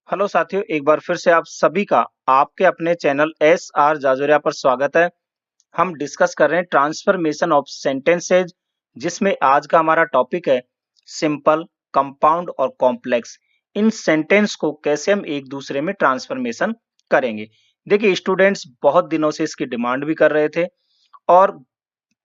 Hello साथियों, एक बार फिर से आप सभी का आपके अपने चैनल एस आर जाजुरिया पर स्वागत है। हम डिस्कस कर रहे हैं ट्रांसफॉर्मेशन ऑफ सेंटेंसेज, जिसमें आज का हमारा टॉपिक है सिंपल, कंपाउंड और कॉम्प्लेक्स। इन सेंटेंस को कैसे हम एक दूसरे में ट्रांसफॉर्मेशन करेंगे। देखिए, स्टूडेंट्स बहुत दिनों से इसकी डिमांड भी कर रहे थे और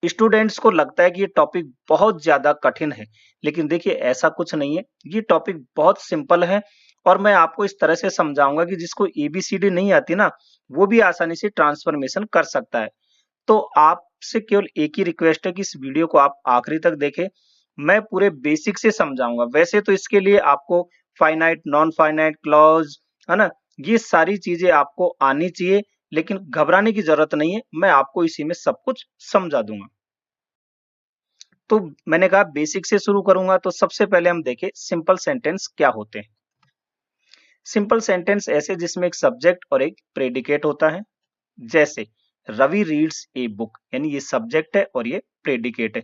स्टूडेंट्स को लगता है कि ये टॉपिक बहुत ज्यादा कठिन है, लेकिन देखिए ऐसा कुछ नहीं है। ये टॉपिक बहुत सिंपल है और मैं आपको इस तरह से समझाऊंगा कि जिसको एबीसीडी नहीं आती ना, वो भी आसानी से ट्रांसफॉर्मेशन कर सकता है। तो आपसे केवल एक ही रिक्वेस्ट है कि इस वीडियो को आप आखिरी तक देखें। मैं पूरे बेसिक से समझाऊंगा। वैसे तो इसके लिए आपको फाइनाइट, नॉन फाइनाइट क्लॉज, है ना, ये सारी चीजें आपको आनी चाहिए, लेकिन घबराने की जरूरत नहीं है। मैं आपको इसी में सब कुछ समझा दूंगा। तो मैंने कहा बेसिक से शुरू करूंगा। तो सबसे पहले हम देखें सिंपल सेंटेंस क्या होते हैं। सिंपल सेंटेंस ऐसे जिसमें एक सब्जेक्ट और एक प्रेडिकेट होता है। जैसे रवि रीड्स ए बुक, यानी ये सब्जेक्ट है और ये प्रेडिकेट है।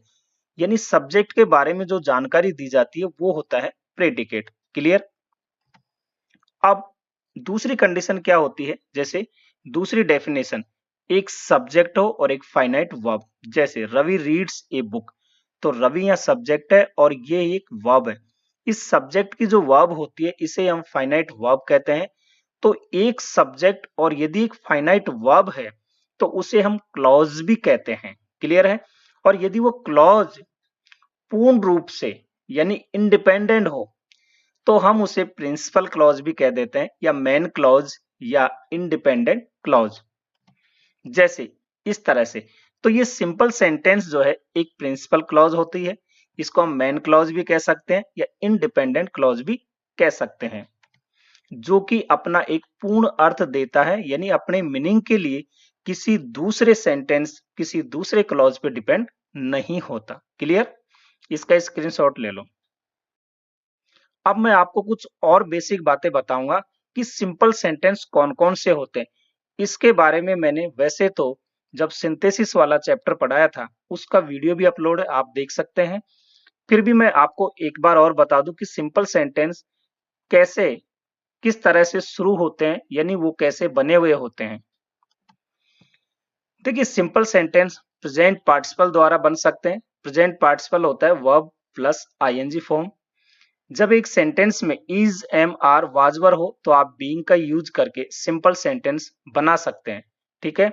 यानी सब्जेक्ट के बारे में जो जानकारी दी जाती है वो होता है प्रेडिकेट। क्लियर। अब दूसरी कंडीशन क्या होती है, जैसे दूसरी डेफिनेशन, एक सब्जेक्ट हो और एक फाइनाइट वर्ब। जैसे रवि रीड्स ए बुक, तो रवि यहाँ सब्जेक्ट है और ये एक वर्ब है। इस सब्जेक्ट की जो वर्ब होती है इसे हम फाइनाइट वर्ब कहते हैं। तो एक सब्जेक्ट और यदि एक फाइनाइट वर्ब है तो उसे हम क्लॉज भी कहते हैं। क्लियर है। और यदि वो क्लॉज पूर्ण रूप से यानी इंडिपेंडेंट हो तो हम उसे प्रिंसिपल क्लॉज भी कह देते हैं, या मेन क्लॉज, या इंडिपेंडेंट क्लॉज। जैसे इस तरह से। तो ये सिंपल सेंटेंस जो है एक प्रिंसिपल क्लॉज होती है, इसको हम मेन क्लॉज भी कह सकते हैं या इंडिपेंडेंट क्लॉज भी कह सकते हैं, जो कि अपना एक पूर्ण अर्थ देता है, यानी अपने मीनिंग के लिए किसी दूसरे सेंटेंस, किसी दूसरे क्लॉज पे डिपेंड नहीं होता। क्लियर। इसका स्क्रीनशॉट ले लो। अब मैं आपको कुछ और बेसिक बातें बताऊंगा कि सिंपल सेंटेंस कौन कौन से होते हैं। इसके बारे में मैंने वैसे तो जब सिंथेसिस वाला चैप्टर पढ़ाया था उसका वीडियो भी अपलोड है, आप देख सकते हैं। फिर भी मैं आपको एक बार और बता दूं कि सिंपल सेंटेंस कैसे, किस तरह से शुरू होते हैं, यानी वो कैसे बने हुए होते हैं। देखिए, सिंपल सेंटेंस प्रेजेंट पार्टिसिपल द्वारा बन सकते हैं। प्रेजेंट पार्टिसिपल होता है वर्ब प्लस आईएनजी फॉर्म। जब एक सेंटेंस में इज, एम, आर, वाज, वर हो तो आप बीइंग का यूज करके सिंपल सेंटेंस बना सकते हैं। ठीक है।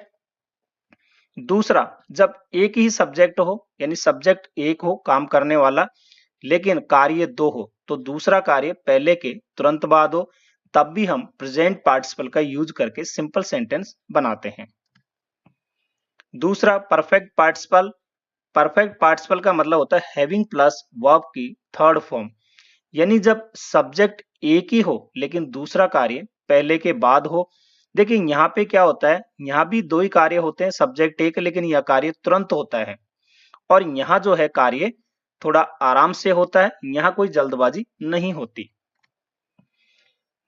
दूसरा, जब एक ही सब्जेक्ट हो, यानी सब्जेक्ट एक हो काम करने वाला, लेकिन कार्य दो हो, तो दूसरा कार्य पहले के तुरंत बाद हो, तब भी हम प्रेजेंट पार्टिसिपल का यूज करके सिंपल सेंटेंस बनाते हैं। दूसरा, परफेक्ट पार्टिसिपल। परफेक्ट पार्टिसिपल का मतलब होता है हैविंग प्लस वर्ब की थर्ड फॉर्म। यानी जब सब्जेक्ट एक ही हो लेकिन दूसरा कार्य पहले के बाद हो। देखिए यहाँ पे क्या होता है, यहाँ भी दो ही कार्य होते हैं, सब्जेक्ट एक, लेकिन यह कार्य तुरंत होता है। और यहाँ जो है कार्य थोड़ा आराम से होता है, यहाँ कोई जल्दबाजी नहीं होती।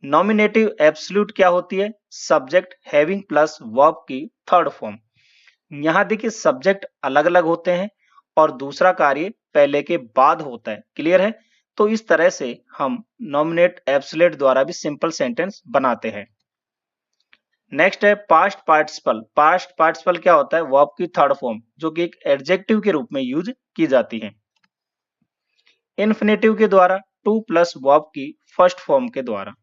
नॉमिनेटिव एब्सोल्यूट क्या होती है, सब्जेक्ट हैविंग प्लस वर्ब की थर्ड फॉर्म। यहाँ देखिए सब्जेक्ट अलग अलग होते हैं और दूसरा कार्य पहले के बाद होता है। क्लियर है। तो इस तरह से हम नॉमिनेट एब्सोल्यूट द्वारा भी सिंपल सेंटेंस बनाते हैं। नेक्स्ट है पास्ट पार्टिसिपल। पास्ट पार्टिसिपल क्या होता है, वर्ब की थर्ड फॉर्म, जो कि एक एडजेक्टिव के रूप में यूज की जाती है। इन्फिनेटिव के द्वारा, टू प्लस वर्ब की फर्स्ट फॉर्म के द्वारा।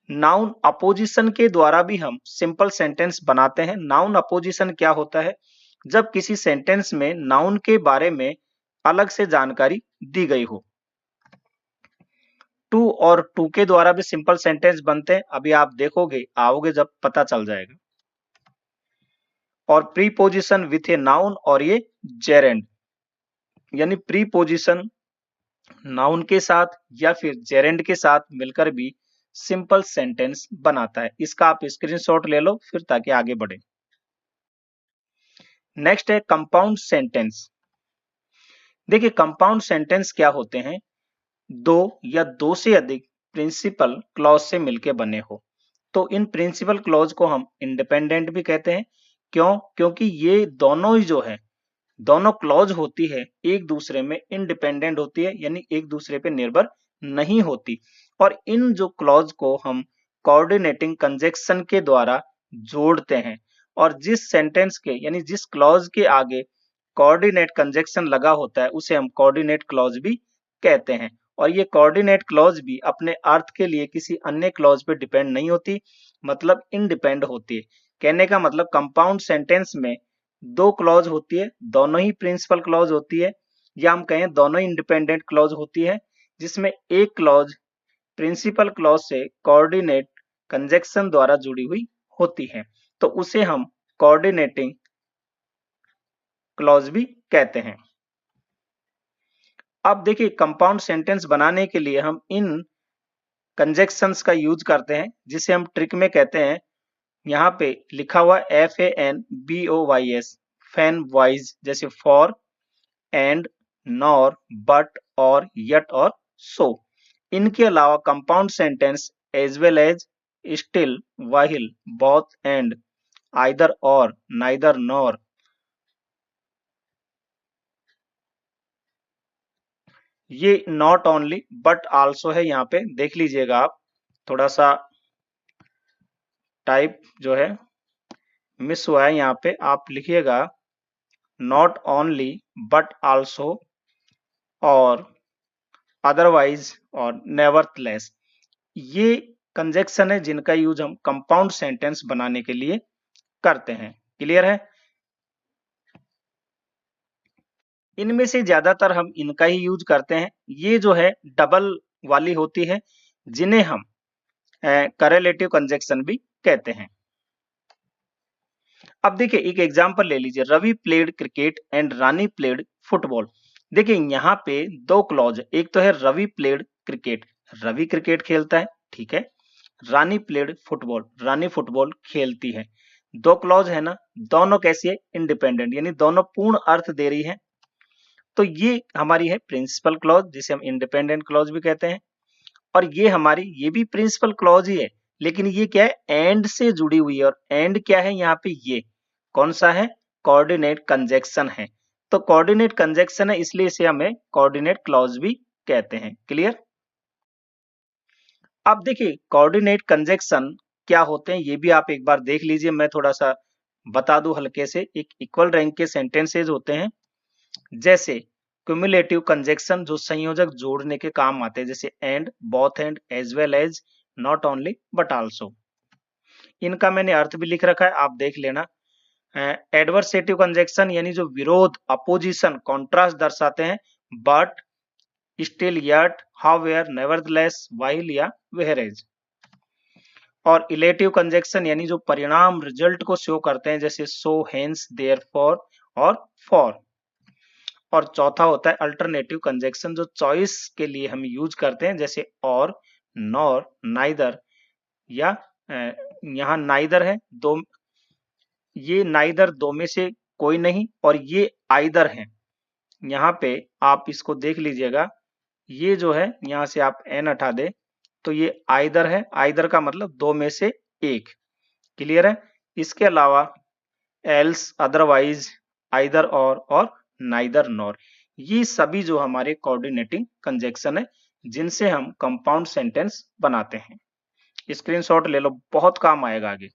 नाउन अपोजिशन के द्वारा भी हम सिंपल सेंटेंस बनाते हैं। नाउन अपोजिशन क्या होता है, जब किसी सेंटेंस में नाउन के बारे में अलग से जानकारी दी गई हो। टू और टू के द्वारा भी सिंपल सेंटेंस बनते हैं, अभी आप देखोगे, आओगे जब पता चल जाएगा। और प्रीपोजिशन विथ ए नाउन, और ये जेरेंड, यानी प्रीपोजिशन नाउन के साथ या फिर जेरेंड के साथ मिलकर भी सिंपल सेंटेंस बनाता है। इसका आप स्क्रीनशॉट ले लो फिर, ताकि आगे बढ़े। नेक्स्ट है कंपाउंड सेंटेंस। देखिए कंपाउंड सेंटेंस क्या होते हैं, दो या दो से अधिक प्रिंसिपल क्लॉज से मिलकर बने हो। तो इन प्रिंसिपल क्लॉज को हम इंडिपेंडेंट भी कहते हैं। क्यों, क्योंकि ये दोनों ही जो है, दोनों क्लॉज होती है एक दूसरे में इंडिपेंडेंट होती है, यानी एक दूसरे पे निर्भर नहीं होती। और इन जो क्लॉज को हम कोऑर्डिनेटिंग कंजक्शन के द्वारा जोड़ते हैं, और जिस सेंटेंस के यानी जिस क्लॉज के आगे कोऑर्डिनेट कंजक्शन लगा होता है उसे हम कोऑर्डिनेट क्लॉज भी कहते हैं। और ये कोऑर्डिनेट क्लॉज भी अपने अर्थ के लिए किसी अन्य क्लॉज पे डिपेंड नहीं होती, मतलब इंडिपेंड होती है। कहने का मतलब कंपाउंड सेंटेंस में दो क्लॉज होती है, दोनों ही प्रिंसिपल क्लॉज होती है, या हम कहें दोनों ही इंडिपेंडेंट क्लॉज होती है, जिसमें एक क्लॉज प्रिंसिपल क्लॉज से कोऑर्डिनेट कंजक्शन द्वारा जुड़ी हुई होती है, तो उसे हम कोऑर्डिनेटिंग क्लॉज भी कहते हैं। अब देखिए, कंपाउंड सेंटेंस बनाने के लिए हम इन कंजक्शंस का यूज करते हैं, जिसे हम ट्रिक में कहते हैं, यहाँ पे लिखा हुआ FANBOYS, फैन वाइज, जैसे for, and, nor, but, or, yet और सो। इनके अलावा compound sentence as well as, still, while, both and, either or, neither nor, ये नॉट ओनली बट आल्सो है, यहाँ पे देख लीजिएगा आप, थोड़ा सा टाइप जो है मिस हुआ है, यहाँ पे आप लिखिएगा नॉट ओनली बट आल्सो, और अदरवाइज, और नेवरथलेस। ये कंजक्शन है जिनका यूज हम कंपाउंड सेंटेंस बनाने के लिए करते हैं। क्लियर है? इनमें से ज्यादातर हम इनका ही यूज करते हैं। ये जो है डबल वाली होती है, जिन्हें हम करेलेटिव कंजक्शन भी कहते हैं। अब देखिए, एक एग्जांपल ले लीजिए, Ravi played cricket and Rani played football. देखिए यहाँ पे दो क्लॉज, एक तो है Ravi played cricket, Ravi cricket खेलता है, ठीक है। Rani played football, Rani football खेलती है। दो क्लॉज है ना, दोनों कैसी है? इंडिपेंडेंट, यानी दोनों पूर्ण अर्थ दे रही है। तो ये हमारी है प्रिंसिपल क्लॉज, जिसे हम इंडिपेंडेंट क्लॉज भी कहते हैं। और ये हमारी, ये भी प्रिंसिपल क्लॉज ही है, लेकिन ये क्या है? एंड से जुड़ी हुई है। और एंड क्या है यहाँ पे? ये कौन सा है? कोऑर्डिनेट कंजक्शन है। तो कोऑर्डिनेट कंजक्शन है, इसलिए इसे हमें कोऑर्डिनेट क्लॉज भी कहते हैं। क्लियर? अब देखिए, कोऑर्डिनेट कंजक्शन क्या होते हैं ये भी आप एक बार देख लीजिए, मैं थोड़ा सा बता दूं हल्के से। एक इक्वल रैंक के सेंटेंसेज होते हैं, जैसे क्युमुलेटिव कंजक्शन जो संयोजक जोड़ने के काम आते हैं, जैसे and, both and, as well as, not only but also. इनका मैंने अर्थ भी लिख रखा है, आप देख लेना। एडवर्सेटिव कंजक्शन यानी जो विरोध, अपोजिशन, कॉन्ट्रास्ट दर्शाते हैं, but, still, yet, however, nevertheless, while या व्हेरेज। और इलेटिव कंजक्शन यानी जो परिणाम, रिजल्ट को शो करते हैं, जैसे सो, हेंस, देयरफॉर और फॉर। और चौथा होता है अल्टरनेटिव कंजक्शन, जो चॉइस के लिए हम यूज करते हैं, जैसे और, नॉर, नाइदर, या यहाँ नाइदर है, दो, ये नाइदर दो में से कोई नहीं, और ये आइदर है। यहाँ पे आप इसको देख लीजिएगा, ये जो है यहाँ से आप एन हटा दे तो ये आइदर है, आइदर का मतलब दो में से एक। क्लियर है? इसके अलावा else, otherwise, either or neither nor, ये सभी जो हमारे कोऑर्डिनेटिंग कंजक्शन है, जिनसे हम कंपाउंड सेंटेंस बनाते हैं। स्क्रीनशॉट ले लो, बहुत काम आएगा आगे।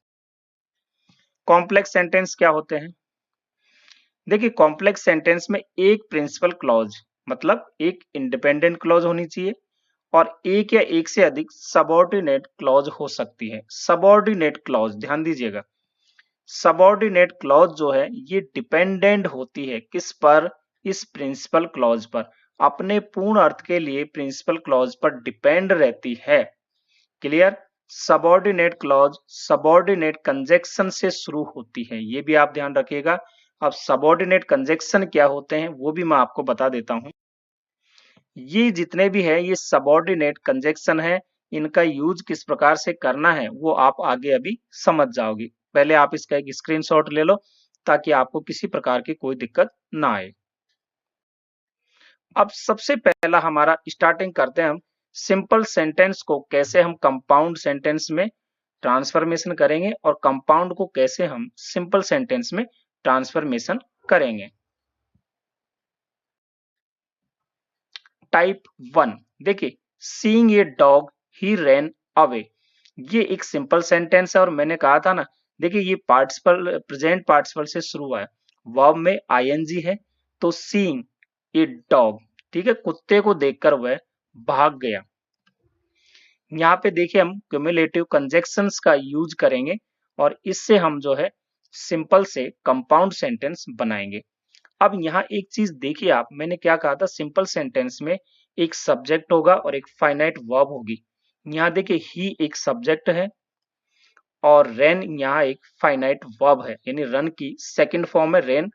कॉम्प्लेक्स सेंटेंस क्या होते हैं? देखिए, कॉम्प्लेक्स सेंटेंस में एक प्रिंसिपल क्लॉज, मतलब एक इंडिपेंडेंट क्लॉज होनी चाहिए, और एक या एक से अधिक सबऑर्डिनेट क्लॉज हो सकती है। सबऑर्डिनेट क्लॉज, ध्यान दीजिएगा, सबऑर्डिनेट क्लॉज जो है ये डिपेंडेंट होती है किस पर? इस प्रिंसिपल क्लॉज पर। अपने पूर्ण अर्थ के लिए प्रिंसिपल क्लॉज पर डिपेंड रहती है। Clear? Subordinate clause subordinate conjunction से शुरू होती है, ये भी आप ध्यान रखिएगा। अब सबऑर्डिनेट कंजक्शन क्या होते हैं वो भी मैं आपको बता देता हूं। ये जितने भी है ये सबऑर्डिनेट कंजक्शन है। इनका यूज किस प्रकार से करना है वो आप आगे अभी समझ जाओगे। पहले आप इसका एक स्क्रीनशॉट ले लो, ताकि आपको किसी प्रकार की कोई दिक्कत ना आए। अब सबसे पहला हमारा स्टार्टिंग करते हैं हम, सिंपल सेंटेंस को कैसे हम कंपाउंड सेंटेंस में ट्रांसफॉर्मेशन करेंगे, और कंपाउंड को कैसे हम सिंपल सेंटेंस में ट्रांसफॉर्मेशन करेंगे। टाइप 1, देखिए, seeing a dog he ran away. ये एक सिंपल सेंटेंस है और मैंने कहा था ना, देखिए ये पार्टिसिपल प्रेजेंट पार्टिसिपल से शुरू हुआ है, वर्ब में आईएनजी है, तो सीइंग ए डॉग, ठीक है, कुत्ते को देखकर वह भाग गया। यहाँ पे देखिए हम क्यूमुलेटिव कंजक्शंस का यूज करेंगे और इससे हम जो है सिंपल से कंपाउंड सेंटेंस बनाएंगे। अब यहाँ एक चीज देखिए आप, मैंने क्या कहा था, सिंपल सेंटेंस में एक सब्जेक्ट होगा और एक फाइनाइट वर्ब होगी। यहाँ देखिए ही एक सब्जेक्ट है और रेन यहाँ एक फाइनाइट वर्ब है, यानी रन की सेकंड फॉर्म है रेन।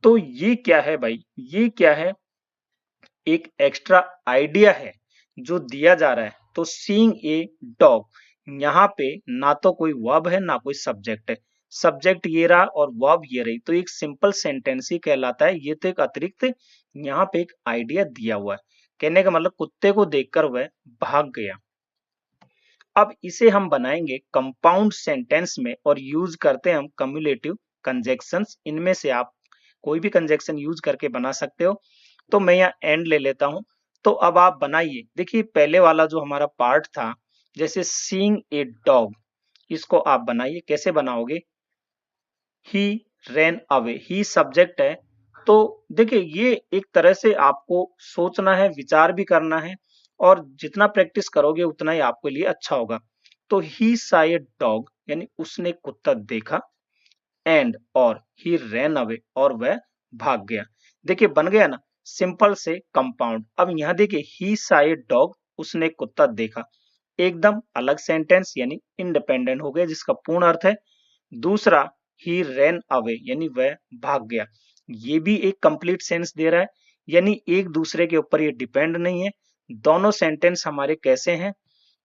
तो ये क्या है भाई, ये क्या है, एक एक्स्ट्रा आइडिया है जो दिया जा रहा है। तो सीइंग ए डॉग, यहाँ पे ना तो कोई वर्ब है ना कोई सब्जेक्ट है, सब्जेक्ट ये रहा और वर्ब ये रही, तो एक सिंपल सेंटेंस ही कहलाता है। ये तो एक अतिरिक्त यहाँ पे एक आइडिया दिया हुआ है, कहने का मतलब कुत्ते को देखकर वह भाग गया। अब इसे हम बनाएंगे कंपाउंड सेंटेंस में और यूज करते हैं हम कम्युलेटिव कंजक्शंस। इनमें से आप कोई भी कंजक्शन यूज करके बना सकते हो। तो मैं यहाँ एंड ले लेता हूं। तो अब आप बनाइए, देखिए पहले वाला जो हमारा पार्ट था, जैसे सीइंग ए डॉग, इसको आप बनाइए। कैसे बनाओगे, ही रैन अवे, ही सब्जेक्ट है, तो देखिए ये एक तरह से आपको सोचना है, विचार भी करना है, और जितना प्रैक्टिस करोगे उतना ही आपके लिए अच्छा होगा। तो ही सॉ ए डॉग, यानी उसने कुत्ता देखा, एंड और ही रैन अवे, और वह भाग गया। देखिए बन गया ना सिंपल से कंपाउंड। अब यहाँ देखिए ही सॉ ए डॉग, उसने कुत्ता देखा, एकदम अलग सेंटेंस यानी इंडिपेंडेंट हो गया, जिसका पूर्ण अर्थ है। दूसरा ही रैन अवे, यानी वह भाग गया, ये भी एक कंप्लीट सेंस दे रहा है, यानी एक दूसरे के ऊपर ये डिपेंड नहीं है। दोनों सेंटेंस हमारे कैसे हैं,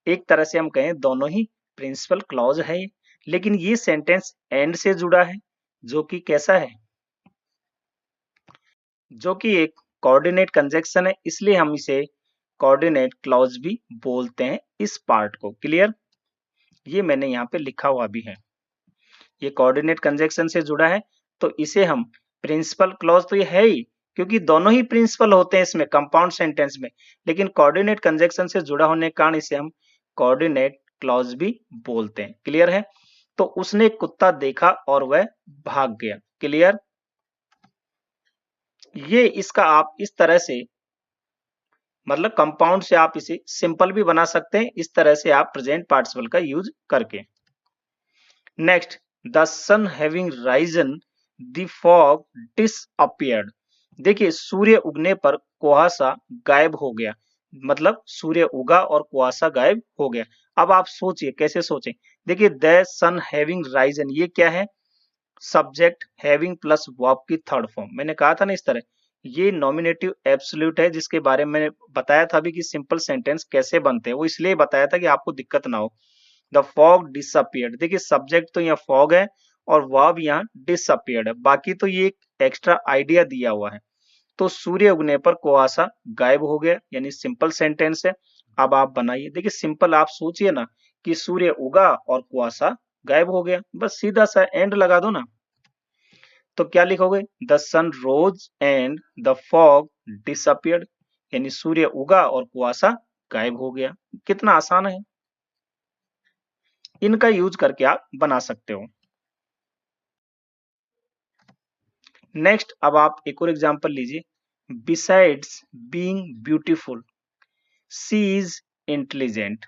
एक तरह से हम कहें दोनों ही प्रिंसिपल क्लॉज है ये। लेकिन ये सेंटेंस एंड से जुड़ा है, जो कि कैसा है, जो कि एक कोऑर्डिनेट कंजक्शन है, इसलिए हम इसे कोऑर्डिनेट क्लॉज भी बोलते हैं इस पार्ट को। क्लियर, ये मैंने यहाँ पे लिखा हुआ भी है, ये कोऑर्डिनेट कंजक्शन से जुड़ा है, तो इसे हम प्रिंसिपल क्लॉज तो ये है ही, क्योंकि दोनों ही प्रिंसिपल होते हैं इसमें कंपाउंड सेंटेंस में, लेकिन कोऑर्डिनेट कंजक्शन से जुड़ा होने के कारण इसे हम कोऑर्डिनेट क्लॉज भी बोलते हैं। क्लियर है, तो उसने कुत्ता देखा और वह भाग गया। क्लियर, ये इसका आप इस तरह से, मतलब कंपाउंड से आप इसे सिंपल भी बना सकते हैं, इस तरह से आप प्रेजेंट पार्टिसिपल का यूज करके। Next, the sun having risen the fog disappeared. देखिए सूर्य उगने पर कुहासा गायब हो गया, मतलब सूर्य उगा और कुहासा गायब हो गया। अब आप सोचिए कैसे सोचें, देखिए द सन हैविंग राइजन, ये क्या है, सब्जेक्ट हैविंग प्लस वर्ब की थर्ड फॉर्म। मैंने कहा था ना इस तरह, ये नॉमिनेटिव एब्सोल्यूट है, जिसके बारे में मैंने बताया था अभी कि सिंपल सेंटेंस कैसे बनते हैं, वो इसलिए बताया था कि आपको दिक्कत ना हो। द फॉग डिसअपियर्ड, देखिए सब्जेक्ट तो यहाँ फॉग है और वर्ब यहाँ डिसअपियर्ड है, बाकी तो ये एक एक्स्ट्रा आइडिया दिया हुआ है। तो सूर्य उगने पर कुहासा गायब हो गया, यानी सिंपल सेंटेंस है। अब आप बनाइए, देखिए सिंपल, आप सोचिए ना कि सूर्य उगा और कुहासा गायब हो गया, बस सीधा सा एंड लगा दो ना। तो क्या लिखोगे, the sun rose and the fog disappeared, यानी सूर्य उगा और कुहासा गायब हो गया। कितना आसान है, इनका यूज करके आप बना सकते हो। नेक्स्ट, अब आप एक और एग्जांपल लीजिए, besides being beautiful she is intelligent.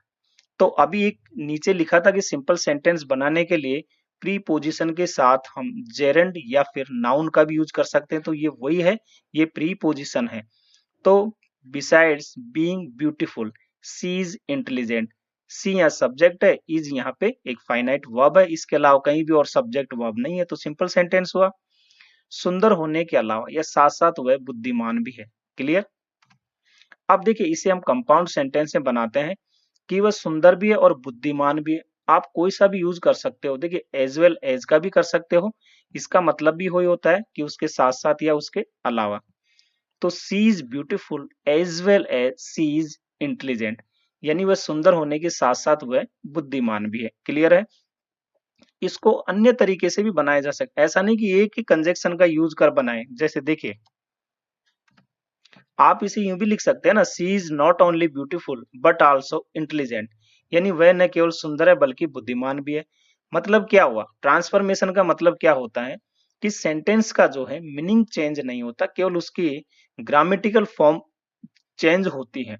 तो अभी एक नीचे लिखा था कि सिंपल सेंटेंस बनाने के लिए प्रीपोजिशन के साथ हम जेरेंड या फिर नाउन का भी यूज कर सकते हैं, तो ये वही है, ये प्रीपोजिशन है। तो besides being beautiful she is intelligent, she यहाँ सब्जेक्ट है, इज यहाँ पे एक फाइनाइट वर्ब है, इसके अलावा कहीं भी और सब्जेक्ट वर्ब नहीं है, तो सिंपल सेंटेंस हुआ। सुंदर होने के अलावा या साथ साथ वह बुद्धिमान भी है। क्लियर, अब देखिए इसे हम कंपाउंड सेंटेंस में बनाते हैं कि वह सुंदर भी है और बुद्धिमान भी है। आप कोई सा भी यूज कर सकते हो, देखिए एज वेल एज का भी कर सकते हो, इसका मतलब भी वही होता है कि उसके साथ साथ या उसके अलावा। तो she is beautiful as well as she is intelligent, यानी वह सुंदर होने के साथ साथ वह बुद्धिमान भी है। क्लियर है, इसको अन्य तरीके से भी बनाया जा सकता है, ऐसा नहीं कि एक ही कंजक्शन का यूज कर बनाए। जैसे देखिए आप इसे यूं भी लिख सकते हैं ना, she is not only beautiful but also intelligent, यानी वह न केवल सुंदर है बल्कि बुद्धिमान भी है। मतलब क्या हुआ, ट्रांसफॉर्मेशन का मतलब क्या होता है कि सेंटेंस का जो है मीनिंग चेंज नहीं होता, केवल उसकी ग्रामेटिकल फॉर्म चेंज होती है।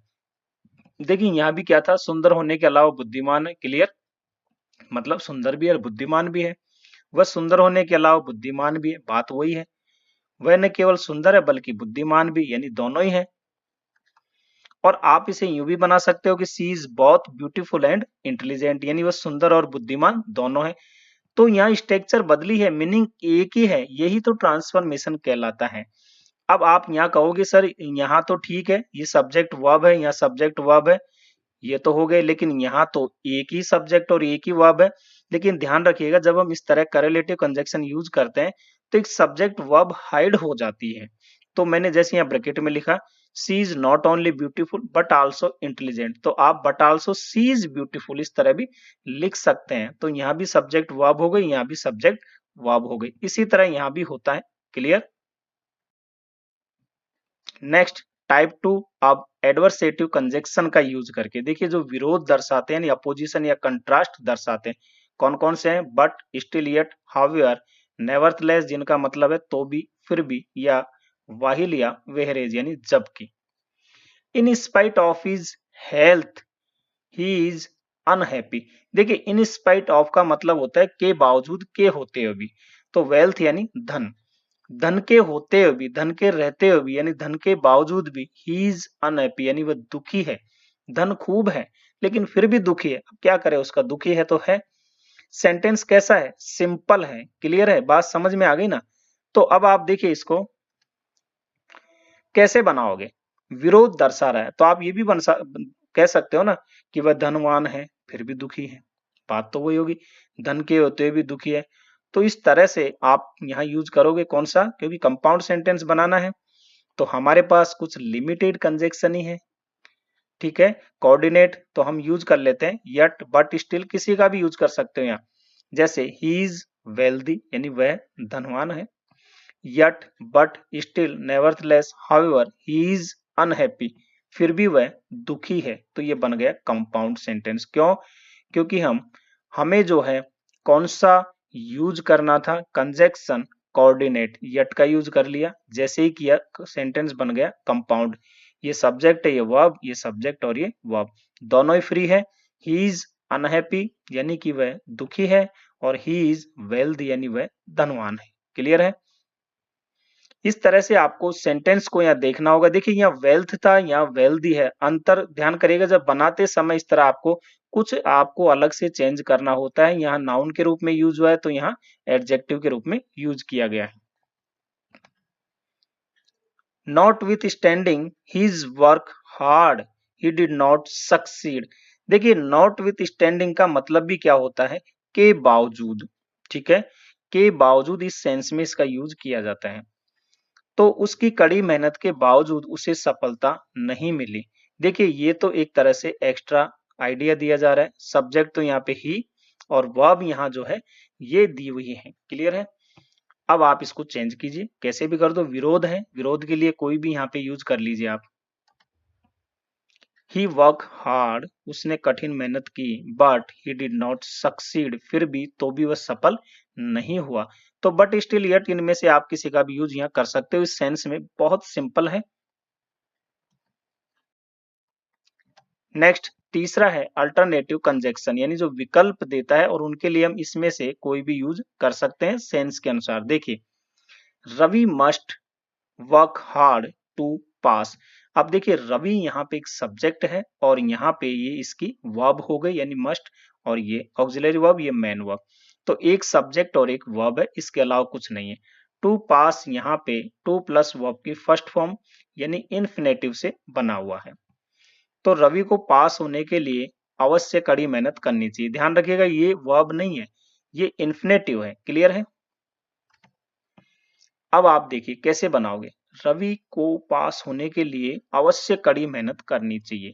देखिए यहाँ भी क्या था, सुंदर होने के अलावा बुद्धिमान है, क्लियर, मतलब सुंदर भी है और बुद्धिमान भी है। वह सुंदर होने के अलावा बुद्धिमान भी है, बात वही है। वह न केवल सुंदर है बल्कि बुद्धिमान भी, यानी दोनों ही है। और आप इसे यूं भी बना सकते हो कि she is both beautiful and intelligent, यानी वह सुंदर और बुद्धिमान दोनों है। तो यहाँ स्ट्रक्चर बदली है, मीनिंग एक ही है, यही तो ट्रांसफॉर्मेशन कहलाता है। अब आप यहाँ कहोगे सर यहाँ तो ठीक है, ये सब्जेक्ट वर्ब है, यहाँ सब्जेक्ट वर्ब है, ये तो हो गए, लेकिन यहाँ तो एक ही सब्जेक्ट और एक ही वर्ब है। लेकिन ध्यान रखिएगा, जब हम इस तरह करेलेटिव कंजक्शन यूज करते हैं तो एक सब्जेक्ट वर्ब हाइड हो जाती है। तो मैंने जैसे यहाँ ब्रैकेट में लिखा, she is not only beautiful but also intelligent, तो आप but also she is beautiful इस तरह भी लिख सकते हैं। तो यहाँ भी सब्जेक्ट वर्ब हो गई, यहाँ भी सब्जेक्ट वर्ब हो गई, इसी तरह यहाँ भी होता है, क्लियर। नेक्स्ट टाइप 2, अब एडवर्सेटिव कंजक्शन का यूज करके देखिए, जो विरोध दर्शाते हैं, अपोजिशन या कंट्रास्ट दर्शाते हैं, कौन कौन से हैं, but, still, yet, however, nevertheless जिनका मतलब है तो भी, फिर भी, या वाहिल या वेहरेज यानी जबकि। In spite of his health he is unhappy. देखिए इन स्पाइट ऑफ का मतलब होता है के बावजूद, के होते हुए भी। तो वेल्थ यानी धन, धन के होते हुए भी, धन के रहते हुए भी, यानी धन के बावजूद भी, ही इज अनहैप्पी यानी वह दुखी है। धन खूब है लेकिन फिर भी दुखी है, अब क्या करे, उसका दुखी है तो है। सेंटेंस कैसा है, सिंपल है, क्लियर है, बात समझ में आ गई ना। तो अब आप देखिए इसको कैसे बनाओगे, विरोध दर्शा रहा है तो आप ये भी कह सकते हो ना कि वह धनवान है फिर भी दुखी है, बात तो वही होगी, धन के होते हुए भी दुखी है। तो इस तरह से आप यहाँ यूज करोगे कौन सा, क्योंकि कंपाउंड सेंटेंस बनाना है तो हमारे पास कुछ लिमिटेड कंजक्शन ही है, ठीक है। कोऑर्डिनेट तो हम यूज कर लेते हैं यट, बट, स्टिल, किसी का भी यूज कर सकते हो यहाँ। जैसे ही इज वेल्दी यानी वह धनवान है, yet, but, still, nevertheless, however, he is unhappy, फिर भी वह दुखी है। तो ये बन गया कंपाउंड सेंटेंस, क्यों, क्योंकि हमें जो है कौन सा यूज करना था, कंजक्शन कोऑर्डिनेट, यट का यूज कर लिया, जैसे ही किया सेंटेंस बन गया कंपाउंड। ये सब्जेक्ट है, ये वर्ब, ये सब्जेक्ट और ये वर्ब दोनों ही फ्री है। ही इज अनहैप्पी यानी कि वह दुखी है, और ही इज वेल्थ यानी वह धनवान है, क्लियर है। इस तरह से आपको सेंटेंस को यहाँ देखना होगा। देखिए यहाँ वेल्थ था, यहाँ वेल्दी है, अंतर ध्यान करिएगा, जब बनाते समय इस तरह आपको कुछ आपको अलग से चेंज करना होता है। यहाँ नाउन के रूप में यूज हुआ है तो यहाँ एडजेक्टिव के रूप में यूज किया गया है। Not with standing his work hard he did not succeed. देखिए नॉट विथ स्टैंडिंग का मतलब भी क्या होता है, के बावजूद, ठीक है, के बावजूद इस सेंस में इसका यूज किया जाता है। तो उसकी कड़ी मेहनत के बावजूद उसे सफलता नहीं मिली। देखिए ये तो एक तरह से एक्स्ट्रा आइडिया दिया जा रहा है, सब्जेक्ट तो यहाँ पे ही और वर्ब यहाँ जो है ये दी हुई है, क्लियर है। अब आप इसको चेंज कीजिए, कैसे भी कर दो, विरोध है, विरोध के लिए कोई भी यहाँ पे यूज कर लीजिए आप। ही वर्क हार्ड उसने कठिन मेहनत की, but he did not succeed फिर भी, तो भी वह सफल नहीं हुआ। तो बट, स्टिल, येट इनमें से आप किसी का भी यूज यहाँ कर सकते हो, इस सेंस में बहुत सिंपल है। नेक्स्ट तीसरा है अल्टरनेटिव कंजक्शन, यानी जो विकल्प देता है और उनके लिए हम इसमें से कोई भी यूज कर सकते हैं सेंस के अनुसार। देखिए Ravi must work hard to pass. अब देखिए रवि यहाँ पे एक सब्जेक्ट है और यहाँ पे ये इसकी वर्ब हो गई यानी मस्ट, और ये ऑक्सिलरी वर्ब, ये मेन वर्ब। तो एक सब्जेक्ट और एक वर्ब है, इसके अलावा कुछ नहीं है। टू पास यहाँ पे टू प्लस वर्ब की फर्स्ट फॉर्म यानी इन्फिनेटिव से बना हुआ है। तो रवि को पास होने के लिए अवश्य कड़ी मेहनत करनी चाहिए। ध्यान रखिएगा ये वर्ब नहीं है, ये इन्फिनेटिव है, क्लियर है। अब आप देखिए कैसे बनाओगे, रवि को पास होने के लिए अवश्य कड़ी मेहनत करनी चाहिए।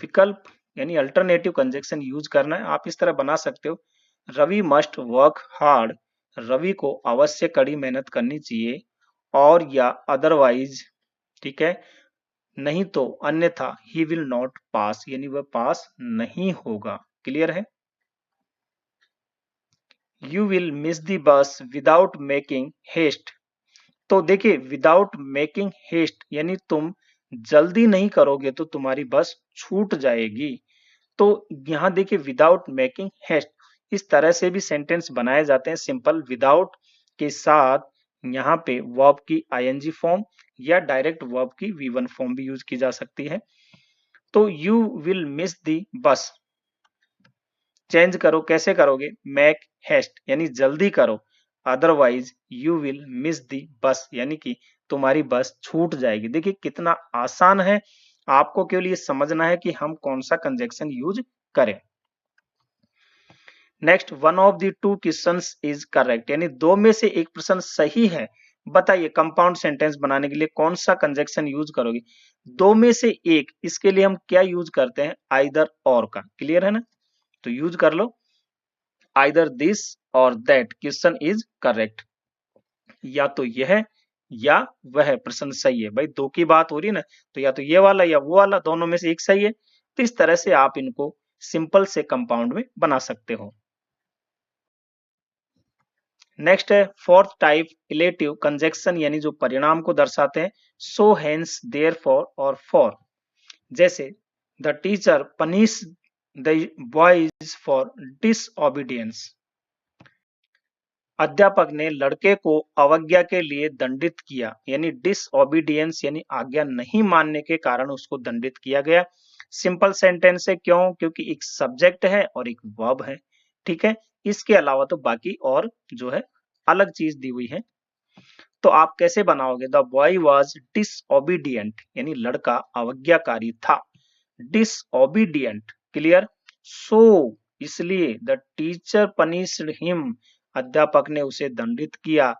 विकल्प यानी अल्टरनेटिव कंजक्शन यूज करना है, आप इस तरह बना सकते हो, Ravi must work hard, Ravi को अवश्य कड़ी मेहनत करनी चाहिए, और या अदरवाइज ठीक है, नहीं तो अन्यथा ही विल नॉट पास, यानी वह पास नहीं होगा। क्लियर है? You will miss the bus without making haste. तो देखिए, विदाउट मेकिंग हेस्ट यानी तुम जल्दी नहीं करोगे तो तुम्हारी बस छूट जाएगी। तो यहाँ देखिए, विदाउट मेकिंग हेस्ट, इस तरह से भी सेंटेंस बनाए जाते हैं सिंपल, विदाउट के साथ यहाँ पे वर्ब की आईएनजी फॉर्म या डायरेक्ट वर्ब की वी1 फॉर्म भी यूज की जा सकती है। तो यू विल मिस दी बस, चेंज करो, कैसे करोगे? मेक हेस्ट यानी जल्दी करो, अदरवाइज यू विल मिस दी बस यानी कि तुम्हारी बस छूट जाएगी। देखिए कितना आसान है, आपको केवल ये समझना है कि हम कौन सा कंजक्शन यूज करें। Next, one of the two questions is correct, यानी दो में से एक प्रश्न सही है। बताइए कंपाउंड सेंटेंस बनाने के लिए कौन सा कंजक्शन यूज करोगे? दो में से एक, इसके लिए हम क्या यूज करते हैं? आइदर और का। क्लियर है ना? तो यूज कर लो आइदर दिस और दैट क्वेश्चन इज करेक्ट, या तो यह या वह प्रश्न सही है। भाई दो की बात हो रही है ना, तो या तो ये वाला या वो वाला, दोनों में से एक सही है। तो इस तरह से आप इनको सिंपल से कंपाउंड में बना सकते हो। नेक्स्ट है फोर्थ टाइप, इलेटिव कंजक्शन, यानी जो परिणाम को दर्शाते हैं। सो हेंस देयरफॉर और फॉर। जैसे the teacher punish the boys for disobedience. अध्यापक ने लड़के को अवज्ञा के लिए दंडित किया, यानी डिसओबीडियंस यानी आज्ञा नहीं मानने के कारण उसको दंडित किया गया। सिंपल सेंटेंस है, क्यों? क्योंकि एक सब्जेक्ट है और एक वर्ब है। ठीक है, इसके अलावा तो बाकी और जो है अलग चीज दी हुई है। तो आप कैसे बनाओगे? द बॉय वॉज डिसओबीडियंट, यानी लड़का अवज्ञाकारी था। Disobedient, clear? सो इसलिए द टीचर पनिश्ड हिम, अध्यापक ने उसे दंडित किया।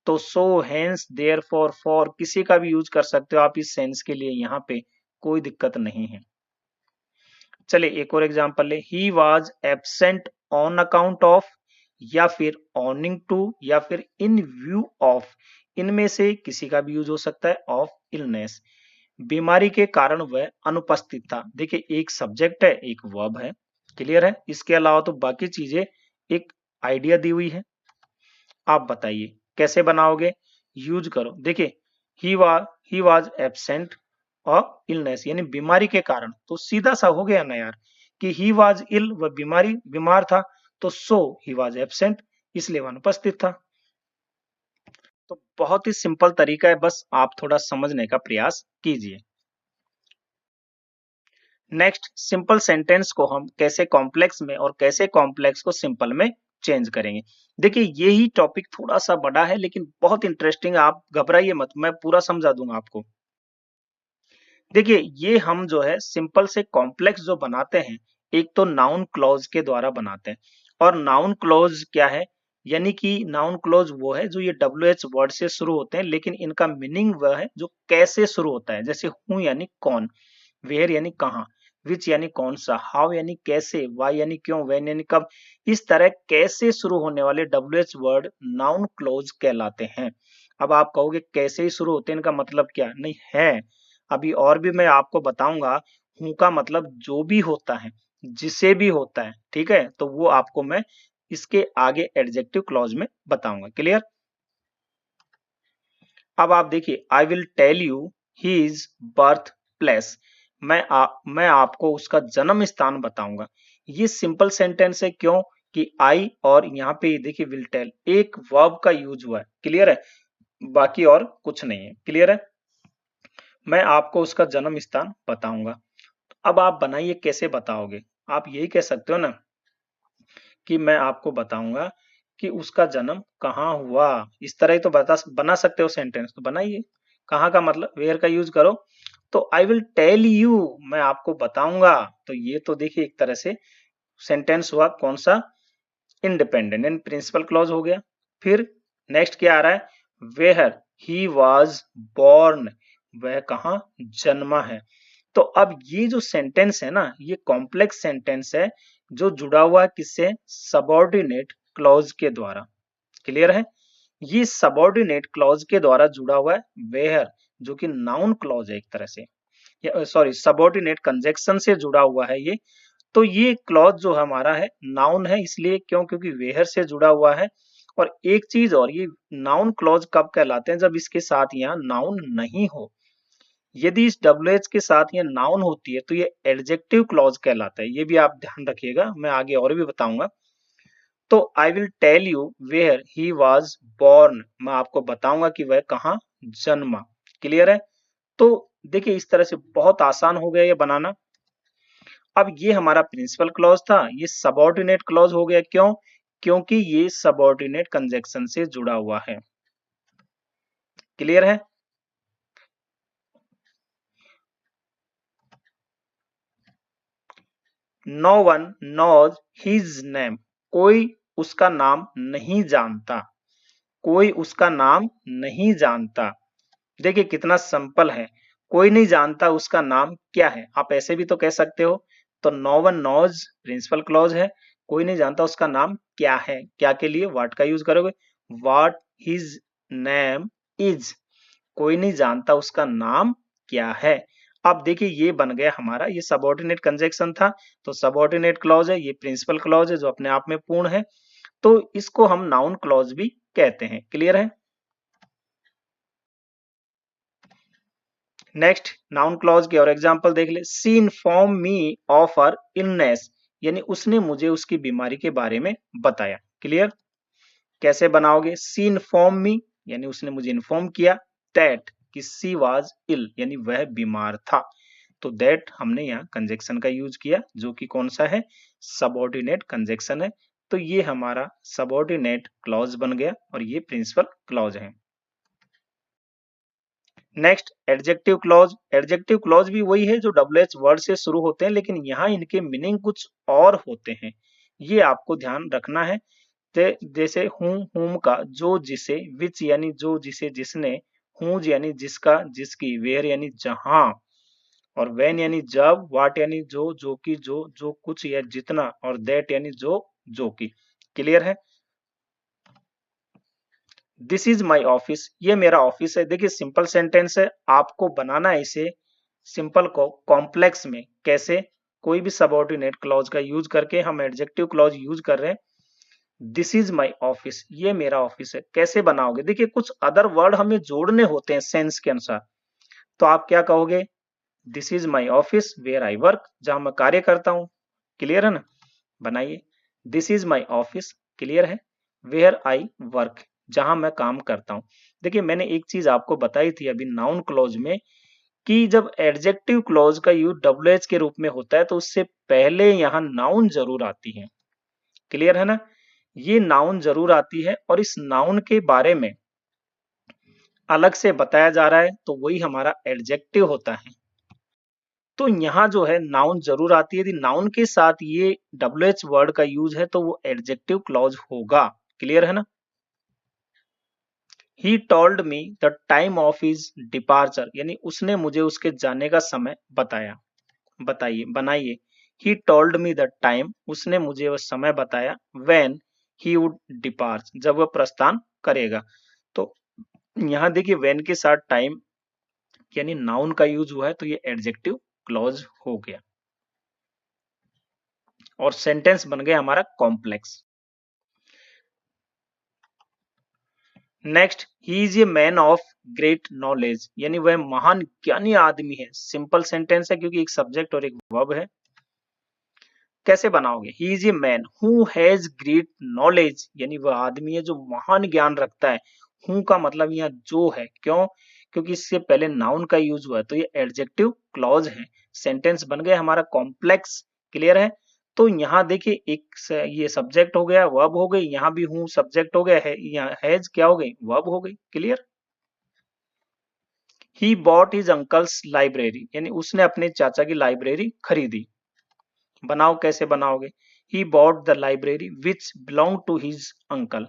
तो सो हेंस देयरफॉर फॉर किसी का भी यूज कर सकते हो आप इस सेंस के लिए, यहाँ पे कोई दिक्कत नहीं है। चलिए एक और एग्जांपल ले, ही was absent on account of, या फिर ऑनिंग टू, या फिर इन व्यू ऑफ, इनमें से किसी का भी यूज हो सकता है, ऑफ इलनेस, बीमारी के कारण वह अनुपस्थित था। देखिए एक सब्जेक्ट है, एक वर्ब है। क्लियर है? इसके अलावा तो बाकी चीजें एक आइडिया दी हुई है। आप बताइए कैसे बनाओगे? यूज करो। देखिए ही वाज एब्सेंट और इलनेस यानी बीमारी के कारण, तो सीधा सा हो गया ना यार कि ही वाज इल, वह बीमार था, तो सो ही वाज एब्सेंट, इसलिए वह अनुपस्थित था। तो बहुत ही सिंपल तरीका है, बस आप थोड़ा समझने का प्रयास कीजिए। नेक्स्ट, सिंपल सेंटेंस को हम कैसे कॉम्प्लेक्स में और कैसे कॉम्प्लेक्स को सिंपल में चेंज करेंगे। देखिए यही टॉपिक थोड़ा सा बड़ा है लेकिन बहुत इंटरेस्टिंग है, आप घबराइए मत, मैं पूरा समझा दूंगा आपको। देखिए ये हम जो है सिंपल से कॉम्प्लेक्स जो बनाते हैं, एक तो नाउन क्लॉज के द्वारा बनाते हैं। और नाउन क्लॉज क्या है? यानी कि नाउन क्लॉज वो है जो ये WH वर्ड से शुरू होते हैं, लेकिन इनका मीनिंग वह है जो कैसे शुरू होता है। जैसे हूं यानी कौन, वेयर यानी कहाँ, विच यानी कौन सा, हाउ यानी कैसे, वाई यानी क्यों, व्हेन यानी कब। इस तरह कैसे शुरू होने वाले WH वर्ड नाउन क्लोज कहलाते हैं। अब आप कहोगे कैसे ही शुरू होते हैं, इनका मतलब क्या? नहीं है, अभी और भी मैं आपको बताऊंगा। हूं का मतलब जो भी होता है, जिसे भी होता है, ठीक है, तो वो आपको मैं इसके आगे एडजेक्टिव क्लॉज में बताऊंगा। क्लियर? अब आप देखिए, I will tell you his birth place, मैं आपको उसका जन्म स्थान बताऊंगा। ये सिंपल सेंटेंस है, क्यों? कि आई और यहाँ पे देखिए विल टेल, एक वर्ब का यूज हुआ है। क्लियर है? बाकी और कुछ नहीं है। क्लियर है? मैं आपको उसका जन्म स्थान बताऊंगा। अब आप बनाइए कैसे बताओगे? आप यही कह सकते हो ना कि मैं आपको बताऊंगा कि उसका जन्म कहाँ हुआ। इस तरह ही तो बना सकते हो सेंटेंस, तो बनाइए। कहाँ का मतलब वेयर का यूज करो। तो आई विल टेल यू, मैं आपको बताऊंगा, तो ये तो देखिए एक तरह से सेंटेंस हुआ कौन सा? इंडिपेंडेंट एंड प्रिंसिपल क्लॉज हो गया। फिर नेक्स्ट क्या आ रहा है? वेयर ही वॉज बॉर्न, वह कहाँ जन्मा है। तो अब ये जो सेंटेंस है ना, ये कॉम्प्लेक्स सेंटेंस है जो जुड़ा हुआ है किससे? सबऑर्डिनेट क्लॉज के द्वारा। क्लियर है? ये सबऑर्डिनेट क्लॉज के द्वारा जुड़ा हुआ है वेयर, जो कि नाउन क्लॉज है एक तरह से, सॉरी सबऑर्डिनेट कंजक्शन से जुड़ा हुआ है ये। तो ये क्लॉज जो हमारा है नाउन है, इसलिए क्यों, क्योंकि वेयर से जुड़ा हुआ है। और एक चीज और, ये नाउन क्लॉज कब कहलाते हैं, जब इसके साथ यहाँ नाउन नहीं हो। यदि इस WH के साथ ये नाउन होती है तो ये एडजेक्टिव क्लॉज कहलाता है। ये भी आप ध्यान रखिएगा, मैं आगे और भी बताऊंगा। तो I will tell you where he was born, मैं आपको बताऊंगा कि वह कहाँ जन्मा। क्लियर है? तो देखिए इस तरह से बहुत आसान हो गया ये बनाना। अब ये हमारा प्रिंसिपल क्लॉज था, ये सबऑर्डिनेट क्लॉज हो गया। क्यों? क्योंकि ये सबऑर्डिनेट कंजक्शन से जुड़ा हुआ है। क्लियर है? No one knows his name, कोई उसका नाम नहीं जानता, कोई उसका नाम नहीं जानता। देखिए कितना सिंपल है, कोई नहीं जानता उसका नाम क्या है, आप ऐसे भी तो कह सकते हो। तो no one knows principal clause है, कोई नहीं जानता उसका नाम क्या है, क्या के लिए व्हाट का यूज करोगे, व्हाट हिज नेम इज, कोई नहीं जानता उसका नाम क्या है। अब देखिए ये बन गया हमारा, ये सबऑर्डिनेट कंजक्शन था, तो सबऑर्डिनेट क्लॉज है, ये प्रिंसिपल क्लॉज है जो अपने आप में पूर्ण है, तो इसको हम नाउन क्लॉज भी कहते हैं। क्लियर है? नेक्स्ट नाउन क्लॉज के और एग्जांपल देख ले। She inform me of her illness, यानी उसने मुझे उसकी बीमारी के बारे में बताया। क्लियर? कैसे बनाओगे? सी इन्फॉर्म मी यानी उसने मुझे इन्फॉर्म किया, दैट कि सी वाज इल यानी वह बीमार था। तो दैट हमने यहाँ कंजक्शन का यूज किया जो कि कौन सा है, सबऑर्डिनेट कंजक्शन है। तो ये हमारा सबऑर्डिनेट क्लॉज बन गया और ये प्रिंसिपल क्लॉज है। Next adjective clause. Adjective clause भी वही है जो WH वर्ड से शुरू होते हैं, लेकिन यहाँ इनके मीनिंग कुछ और होते हैं, ये आपको ध्यान रखना है। जैसे हुम का जो जिसे, विच यानी जो जिसे जिसने, हुज यानी जिसका जिसकी, वेयर यानी जहां, और वेन यानी जब, वाट यानी जो कि जो कुछ या जितना, और दैट यानी जो कि। क्लियर है? दिस इज माई ऑफिस, ये मेरा ऑफिस है। देखिए सिंपल सेंटेंस है, आपको बनाना है इसे सिंपल को कॉम्प्लेक्स में। कैसे? कोई भी सबऑर्डिनेट क्लॉज का यूज करके, हम एडजेक्टिव क्लॉज यूज कर रहे हैं। दिस इज माई ऑफिस, ये मेरा ऑफिस है। कैसे बनाओगे? देखिए कुछ अदर वर्ड हमें जोड़ने होते हैं सेंस के अनुसार, तो आप क्या कहोगे? This is my office where I work, जहां मैं कार्य करता हूं। क्लियर है ना? बनाइए, this is my office, clear है, वेयर आई वर्क, जहां मैं काम करता हूं। देखिए मैंने एक चीज आपको बताई थी अभी नाउन क्लॉज में, कि जब एडजेक्टिव क्लॉज का यूज WH के रूप में होता है तो उससे पहले यहाँ नाउन जरूर आती है। क्लियर है ना? ये नाउन जरूर आती है और इस नाउन के बारे में अलग से बताया जा रहा है, तो वही हमारा एडजेक्टिव होता है। तो यहाँ जो है नाउन जरूर आती है, यदि नाउन के साथ ये WH वर्ड का यूज है तो वो एडजेक्टिव क्लॉज होगा। क्लियर है ना? He told me the time of his departure, यानी उसने मुझे उसके जाने का समय बताया। बताइए, बनाइए, he told me the time, उसने मुझे वह समय बताया, व्हेन ही वुड डिपार्च, जब वह प्रस्थान करेगा। तो यहाँ देखिए व्हेन के साथ टाइम यानी नाउन का यूज हुआ है, तो ये एडजेक्टिव क्लॉज हो गया और सेंटेंस बन गया हमारा complex. Next, he is a man of great knowledge, यानी वह महान ज्ञानी आदमी है। सिंपल सेंटेंस है क्योंकि एक सब्जेक्ट और एक वर्ब है। कैसे बनाओगे? He is a man who has great knowledge, यानी वह आदमी है जो महान ज्ञान रखता है। हु का मतलब यहाँ जो है, क्यों? क्योंकि इससे पहले नाउन का यूज हुआ है, तो ये एडजेक्टिव क्लॉज है। सेंटेंस बन गया हमारा कॉम्प्लेक्स। क्लियर है? तो यहाँ देखिए ये सब्जेक्ट हो गया, वर्ब हो गई, यहाँ भी हूँ सब्जेक्ट हो गया है, यहाँ हैज क्या हो गई, वर्ब हो गई। Clear? He bought his uncle's library, यानी उसने अपने चाचा की लाइब्रेरी खरीदी। बनाओ, कैसे बनाओगे? He bought the library which belong to his uncle,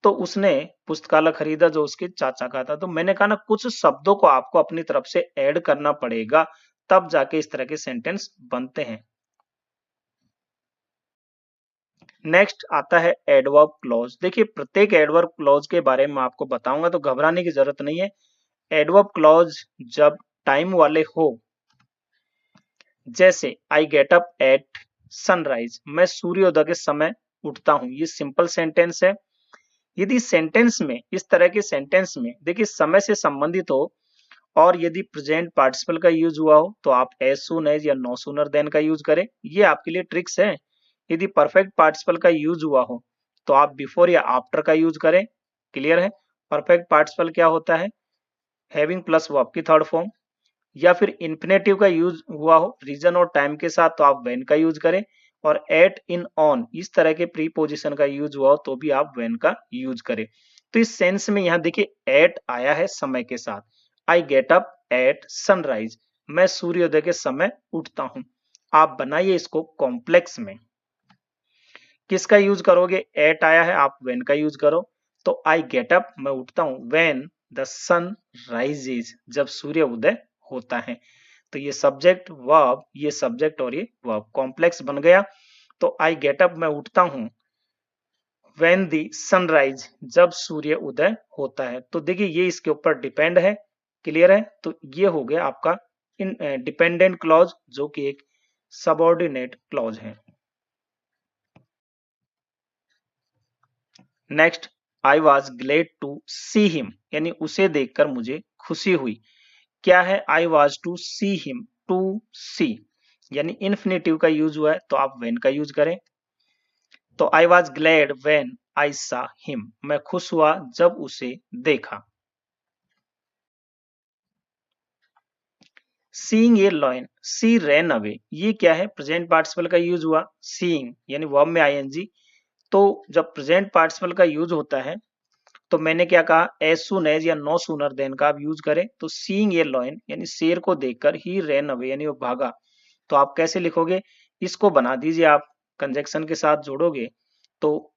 तो उसने पुस्तकालय खरीदा जो उसके चाचा का था। तो मैंने कहा ना कुछ शब्दों को आपको अपनी तरफ से ऐड करना पड़ेगा, तब जाके इस तरह के सेंटेंस बनते हैं। नेक्स्ट आता है एडवर्ब क्लॉज। देखिए प्रत्येक एडवर्ब क्लॉज के बारे में आपको बताऊंगा, तो घबराने की जरूरत नहीं है। एडवर्ब क्लॉज जब टाइम वाले हो, जैसे I get up at sunrise, मैं सूर्योदय के समय उठता हूं, ये सिंपल सेंटेंस है। यदि सेंटेंस में इस तरह के सेंटेंस में देखिए समय से संबंधित हो और यदि प्रेजेंट पार्टिसिपल का यूज हुआ हो तो आप एज सून एज या नो सूनर देन का यूज करें, ये आपके लिए ट्रिक्स है। यदि परफेक्ट पार्टिसिपल का यूज हुआ हो तो आप बिफोर या आफ्टर का यूज करें। क्लियर है? परफेक्ट पार्टिसिपल क्या होता है? हैविंग प्लस वर्ब की थर्ड फॉर्म। या फिर इंफिनेटिव का यूज हुआ हो रीजन और टाइम के साथ तो आप व्हेन का यूज करें। और एट, इन, ऑन इस तरह के प्रीपोजिशन का यूज हुआ हो तो भी आप व्हेन का यूज करें। तो इस सेंस में यहाँ देखिए एट आया है समय के साथ। I get up at sunrise, मैं सूर्योदय के समय उठता हूं। आप बनाइए इसको कॉम्प्लेक्स में। किसका यूज करोगे? एट आया है, आप व्हेन का यूज करो। तो आई गेट अप, मैं उठता हूं, व्हेन द सन राइजेज, जब सूर्य उदय होता है। तो ये सब्जेक्ट वर्ब, ये सब्जेक्ट और ये वर्ब कॉम्प्लेक्स बन गया। तो आई गेट अप, मैं उठता हूं, व्हेन द सनराइज, जब सूर्य उदय होता है। तो देखिए ये इसके ऊपर डिपेंड है। क्लियर है? तो ये हो गया आपका इन डिपेंडेंट क्लॉज, जो कि एक सबऑर्डिनेट क्लॉज है। Next, I was glad to see him, यानी उसे देखकर मुझे खुशी हुई। क्या है? I was to see him, to see यानी इन्फिनेटिव का यूज हुआ है तो आप व्हेन का यूज करें। तो I was glad when I सा हिम, मैं खुश हुआ जब उसे देखा। Seeing a lion, C ran away, ये क्या है? प्रेजेंट पार्टिसिपल का यूज हुआ। सीइंग यानी वर्ब में आईएनजी। तो जब प्रेजेंट पार्टिसिपल का यूज होता है तो मैंने क्या कहा? एज सुन एज या नो सूनर देन का आप यूज करें। तो सीइंग ए लॉयन यानी शेर को देखकर ही रैन अवे यानी वो भागा। तो आप कैसे लिखोगे? इसको बना दीजिए, आप कंजक्शन के साथ जोड़ोगे तो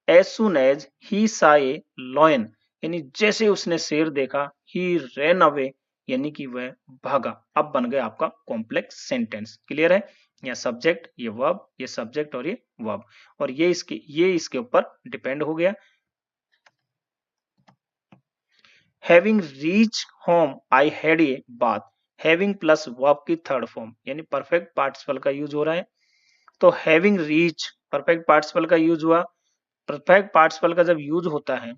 एज सुन एज ही सा ए लॉयन, यानी जैसे उसने शेर देखा, ही रैन अवे यानी कि वह भागा। अब बन गया आपका कॉम्प्लेक्स सेंटेंस। क्लियर है? या सब्जेक्ट, ये वर्ब, ये सब्जेक्ट और ये वर्ब, और ये इसके ऊपर डिपेंड हो गया। Having reach home I had a bath, having plus verb की थर्ड फॉर्म यानी परफेक्ट पार्टिसिपल का यूज हो रहा है। तो हैविंग रीच परफेक्ट पार्टिसिपल का यूज हुआ। परफेक्ट पार्टिसिपल का जब यूज होता है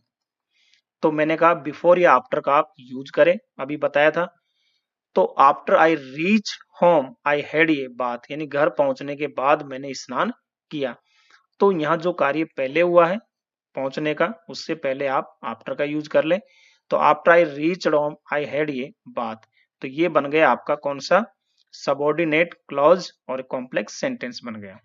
तो मैंने कहा बिफोर या आफ्टर का आप यूज करें, अभी बताया था। तो after I reach home I had a bath, यानी घर पहुंचने के बाद मैंने स्नान किया। तो यहाँ जो कार्य पहले हुआ है पहुंचने का, उससे पहले आप आफ्टर का यूज कर लें। तो after I reach home I had a bath, तो ये बन गया आपका कौन सा? सबऑर्डिनेट क्लॉज और कॉम्प्लेक्स सेंटेंस बन गया।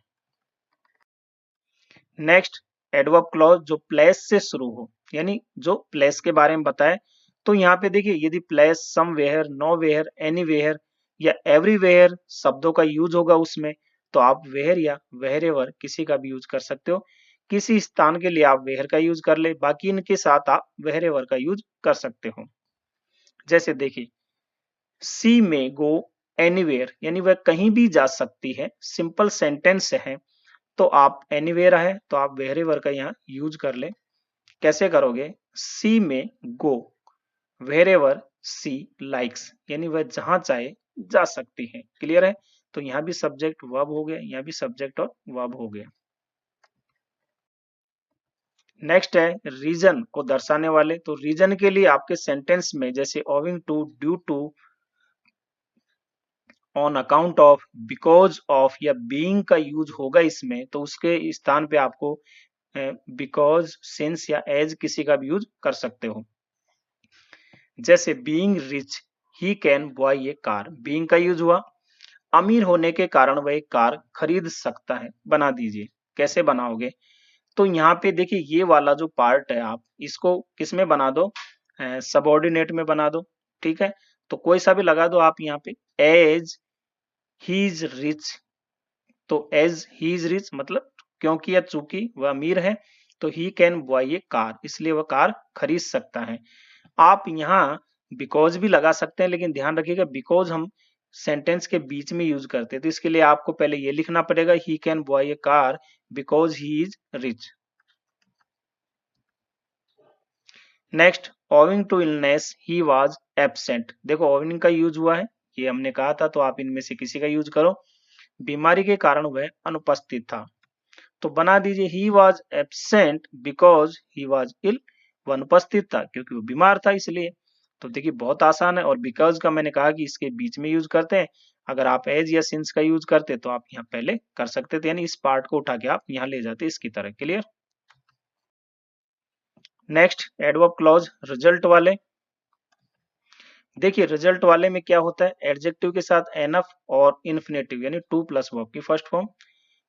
नेक्स्ट, एडवर्ब क्लॉज जो प्लेस से शुरू हो, यानी जो प्लेस के बारे में बताए। तो यहाँ पे देखिए यदि प्लेस समवेयर, नोवेयर, एनीवेयर या एवरीवेयर शब्दों का यूज होगा उसमें, तो आप वेयर या वेरेवर किसी का भी यूज कर सकते हो। किसी स्थान के लिए आप वेयर का यूज कर ले, बाकी इनके साथ आप वेरेवर का यूज कर सकते हो। जैसे देखिए, सी में गो एनीवेयर, यानी वह कहीं भी जा सकती है, सिंपल सेंटेंस है। तो आप एनीवेयर है तो आप वेरेवर का यहाँ यूज कर ले। कैसे करोगे? सी में गो वेरेवर सी लाइक्स, यानी वह जहां चाहे जा सकती है। क्लियर है? तो यहाँ भी सब्जेक्ट वर्ब हो गया, यहाँ भी सब्जेक्ट और वर्ब हो गया। नेक्स्ट है रीजन को दर्शाने वाले। तो रीजन के लिए आपके सेंटेंस में जैसे owing to, due to, on account of, because of या बीइंग का यूज होगा इसमें, तो उसके स्थान पे आपको बिकॉज, सिंस या एज किसी का भी यूज कर सकते हो। जैसे being rich he can buy a car, being का यूज हुआ। अमीर होने के कारण वह एक कार खरीद सकता है, बना दीजिए। कैसे बनाओगे? तो यहाँ पे देखिए ये वाला जो पार्ट है आप इसको किस में बना दो? सबऑर्डिनेट में बना दो। ठीक है? तो कोई सा भी लगा दो आप यहाँ पे। एज ही इज रिच, तो एज ही इज रिच मतलब क्योंकि या चूंकि वह अमीर है, तो ही कैन बाय ए कार, इसलिए वह कार खरीद सकता है। आप यहाँ बिकॉज भी लगा सकते हैं, लेकिन ध्यान रखिएगा बिकॉज हम सेंटेंस के बीच में यूज करते हैं, तो इसके लिए आपको पहले ये लिखना पड़ेगा, he can buy a car because he is rich. Next, owing to illness he was absent, देखो ओवनिंग का यूज हुआ है, ये हमने कहा था, तो आप इनमें से किसी का यूज करो। बीमारी के कारण वह अनुपस्थित था, तो बना दीजिए he was absent because he was ill, वह अनुपस्थित था क्योंकि वो बीमार था इसलिए। तो देखिए बहुत आसान है, और बिकॉज का मैंने कहा कि इसके बीच में यूज करते हैं। अगर आप एज या सिंस का यूज करते तो आप यहाँ पहले कर सकते थे, यानी इस पार्ट को उठा के आप यहाँ ले जाते इसकी तरह। Clear. Next adverb clause result वाले। देखिए रिजल्ट वाले में क्या होता है, एडजेक्टिव के साथ एनफ और इन्फिनेटिव यानी टू प्लस वर्ब की फर्स्ट फॉर्म,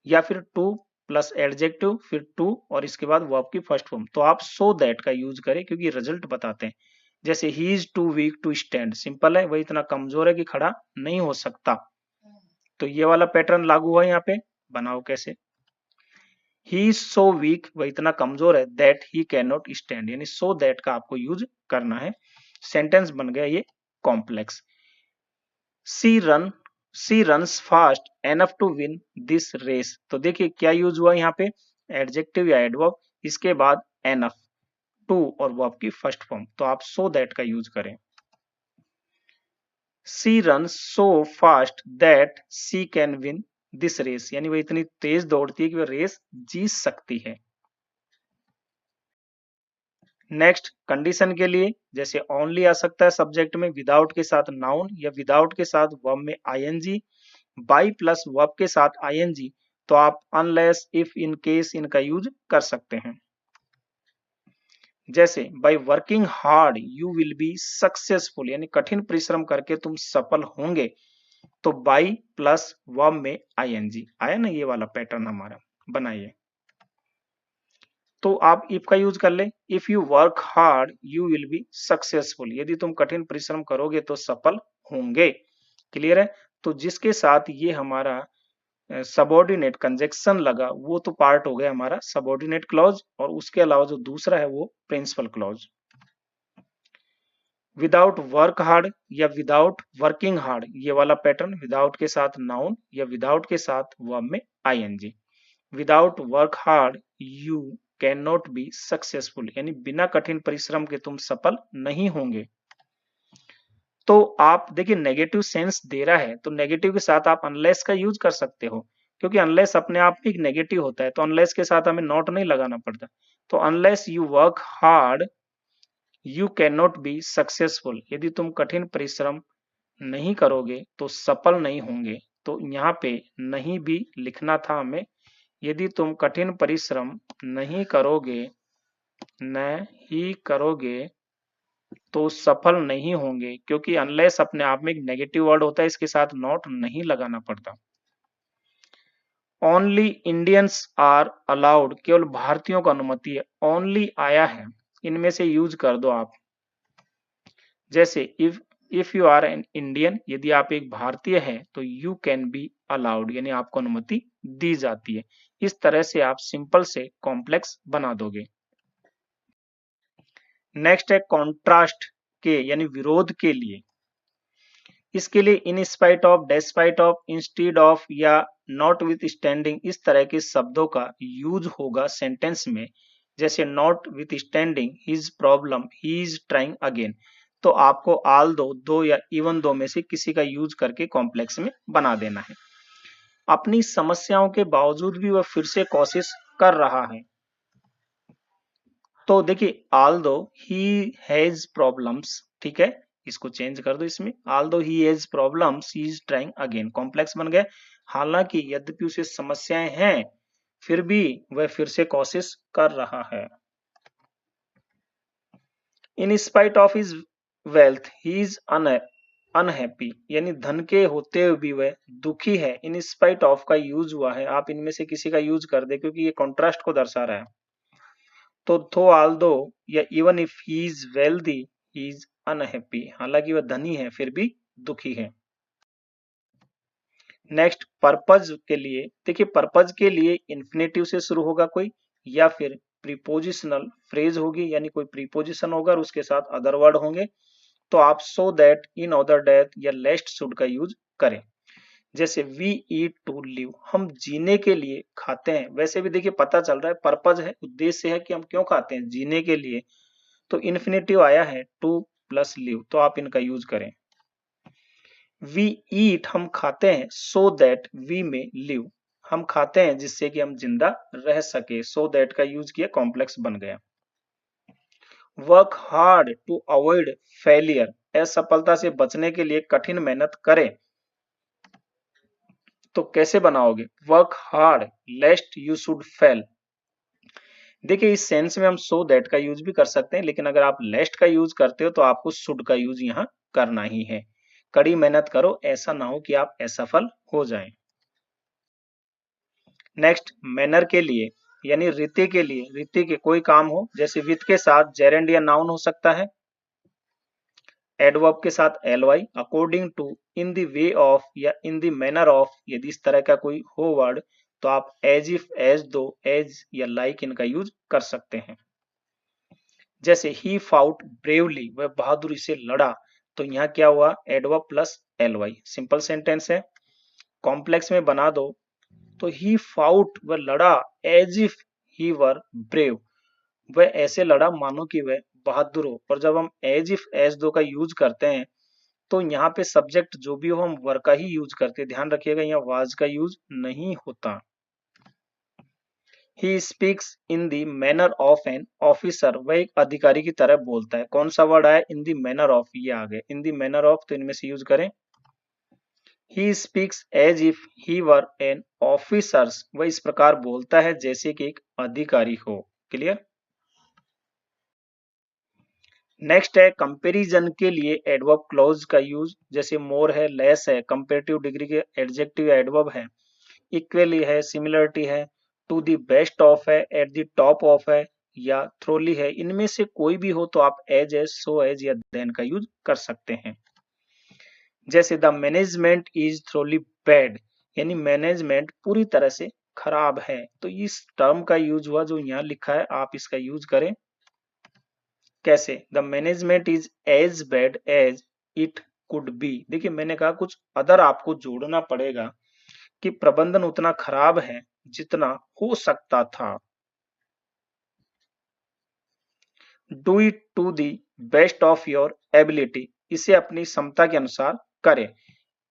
या फिर टू प्लस एडजेक्टिव फिर टू और इसके बाद वर्ब की फर्स्ट फॉर्म। तो आप सो दैट का यूज करें क्योंकि रिजल्ट बताते हैं। जैसे he is too weak to stand, simple है, वह इतना कमजोर है कि खड़ा नहीं हो सकता। तो ये वाला पैटर्न लागू हुआ यहाँ पे। बनाओ कैसे, ही इज सो वीक, वह इतना कमजोर है, that he can not stand, यानी सो दैट का आपको यूज करना है। सेंटेंस बन गया ये complex. She runs fast enough to win this race. तो देखिए क्या यूज हुआ यहाँ पे, एडजेक्टिव या एडवर्ब, इसके बाद एनफ, टू और वर्ब की फर्स्ट फॉर्म। तो आप सो दैट का यूज करें। She runs so fast that she can win this race, यानी वह इतनी तेज दौड़ती है कि वह रेस जीत सकती है। नेक्स्ट कंडीशन के लिए, जैसे ओनली आ सकता है सब्जेक्ट में विदाउट के साथ नाउन, या विदाउट के साथ वर्ब में आईएनजी, बाई प्लस वर्ब के साथ आईएनजी, तो आप अनलेस इफ इन केस इनका यूज कर सकते हैं। जैसे by working hard you will be successful, यानी कठिन परिश्रम करके तुम सफल होंगे। तो बाई प्लस वर्ब में आईएनजी आया ना, ये वाला पैटर्न हमारा बनाइए। तो आप इफ का यूज कर ले, if you work hard you will be successful, यदि तुम कठिन परिश्रम करोगे तो सफल होंगे। क्लियर है। तो जिसके साथ ये हमारा सबऑर्डिनेट कंजक्शन लगा वो तो पार्ट हो गया हमारा सबऑर्डिनेट क्लॉज, और उसके अलावा जो दूसरा है वो principal clause. Without work hard या विदाउट वर्किंग हार्ड, ये वाला पैटर्न, विदाउट के साथ नाउन या विदाउट के साथ वर्ब में ING. Without work hard you can not be successful, यानी बिना कठिन परिश्रम के तुम सफल नहीं होंगे। तो आप देखिए नेगेटिव सेंस दे रहा है, तो नेगेटिव के साथ आप अनलेस का यूज कर सकते हो, क्योंकि अनलेस अपने आप में एक नेगेटिव होता है, तो अनलेस के साथ हमें नॉट नहीं लगाना पड़ता। तो unless you work hard you can not be successful, यदि तुम कठिन परिश्रम नहीं करोगे तो सफल नहीं होंगे। तो यहाँ पे नहीं भी लिखना था हमें, यदि तुम कठिन परिश्रम नहीं करोगे तो सफल नहीं होंगे, क्योंकि अनलेस अपने आप में एक नेगेटिव वर्ड होता है, इसके साथ नॉट नहीं लगाना पड़ता। ओनली इंडियंस आर अलाउड, केवल भारतीयों को अनुमति है, ओनली आया है, इनमें से यूज कर दो आप। जैसे if you are an Indian, यदि आप एक भारतीय हैं तो यू कैन बी अलाउड, यानी आपको अनुमति दी जाती है। इस तरह से आप सिंपल से कॉम्प्लेक्स बना दोगे। नेक्स्ट है कॉन्ट्रास्ट के, यानी विरोध के लिए। इसके लिए in spite of, despite of, instead of या नॉट विथ स्टैंडिंग, इस तरह के शब्दों का यूज होगा सेंटेंस में। जैसे not with standing his problem he is trying again, तो आपको आल दो या इवन दो में से किसी का यूज करके कॉम्प्लेक्स में बना देना है। अपनी समस्याओं के बावजूद भी वह फिर से कोशिश कर रहा है। तो देखिए आल्दो ही हैज प्रॉब्लम्स, ठीक है, इसको चेंज कर दो इसमें, Aldous he has problems he is trying again, complex बन गया। हालांकि यद्यपि उसे समस्याएं हैं फिर भी वह फिर से कोशिश कर रहा है। In spite of his wealth he is unhappy, यानी धन के होते हुए भी वह दुखी है। इन स्पाइट ऑफ का यूज हुआ है, आप इनमें से किसी का यूज कर दे क्योंकि ये कॉन्ट्रास्ट को दर्शा रहा है। तो आल्दो या even if he is wealthy he is unhappy, हालांकि वह धनी है फिर भी दुखी है। नेक्स्ट पर्पज के लिए, देखिए पर्पज के लिए इन्फिनेटिव से शुरू होगा कोई, या फिर प्रीपोजिशनल फ्रेज होगी, यानी कोई प्रीपोजिशन होगा और उसके साथ अदर वर्ड होंगे। तो आप so that, in order that या लेस्ट शुड का यूज करें। जैसे वी ईट टू लिव, हम जीने के लिए खाते हैं। वैसे भी देखिए पता चल रहा है पर्पज है, उद्देश्य है कि हम क्यों खाते हैं, जीने के लिए। तो इन्फिनेटिव आया है टू प्लस लिव, तो आप इनका यूज करें। वी ईट हम खाते हैं, so that we may live हम खाते हैं जिससे कि हम जिंदा रह सके, सो दैट का यूज किया, कॉम्प्लेक्स बन गया। Work hard to avoid failure, असफलता से बचने के लिए कठिन मेहनत करें, तो कैसे बनाओगे, work hard लेस्ट you should fail. देखिए इस सेंस में हम सो दैट का यूज भी कर सकते हैं, लेकिन अगर आप लेस्ट का यूज करते हो तो आपको शुड का यूज यहाँ करना ही है। कड़ी मेहनत करो, ऐसा ना हो कि आप असफल हो जाएं। नेक्स्ट, मैनर के लिए यानी रीति के लिए, रीति के कोई काम हो, जैसे विद के साथ जेरेंड या नाउन हो सकता है, एडवर्ब के साथ L Y, according to, in the way of या इन द मैनर ऑफ, यदि इस तरह का कोई हो वर्ड तो आप एज इफ, एज दो, एज या लाइक इनका यूज कर सकते हैं। जैसे ही फाउट ब्रेवली, वह बहादुरी से लड़ा, तो यहाँ क्या हुआ, adverb plus LY, simple sentence है। कॉम्प्लेक्स में बना दो तो ही फाउट, वह लड़ा, as if he were brave, वह ऐसे लड़ा मानो कि वह बहादुर हो। और जब हम एज इफ, एज दो का यूज करते हैं तो यहाँ पे सब्जेक्ट जो भी हो हम वर का ही यूज करते हैं, ध्यान रखिएगा, यहाँ वाज का यूज नहीं होता। He speaks in the manner of an officer, वह एक अधिकारी की तरह बोलता है। कौन सा वर्ड आया, इन द मैनर ऑफ, ये आ गए इन द मैनर ऑफ, तो इनमें से यूज करें। He speaks as if he were an officers, वह इस प्रकार बोलता है जैसे कि एक अधिकारी हो। क्लियर। नेक्स्ट है कंपैरिजन के लिए एडवर्ब क्लॉज का यूज, जैसे मोर है, लेस है, कंपेरेटिव डिग्री के एडजेक्टिव या एडवर्ब है, इक्वली है, सिमिलरिटी है, टू द बेस्ट ऑफ है, एट द टॉप ऑफ है, या थ्रोली है। इनमें से कोई भी हो तो आप एज, सो एज या देन का यूज कर सकते हैं। जैसे the management is thoroughly bad, यानी मैनेजमेंट पूरी तरह से खराब है, तो इस टर्म का यूज हुआ जो यहाँ लिखा है, आप इसका यूज करें। कैसे, the management is as bad as it could be. देखिए मैंने कहा कुछ अदर आपको जोड़ना पड़ेगा कि प्रबंधन उतना खराब है जितना हो सकता था। Do it to the best of your ability, इसे अपनी क्षमता के अनुसार करें।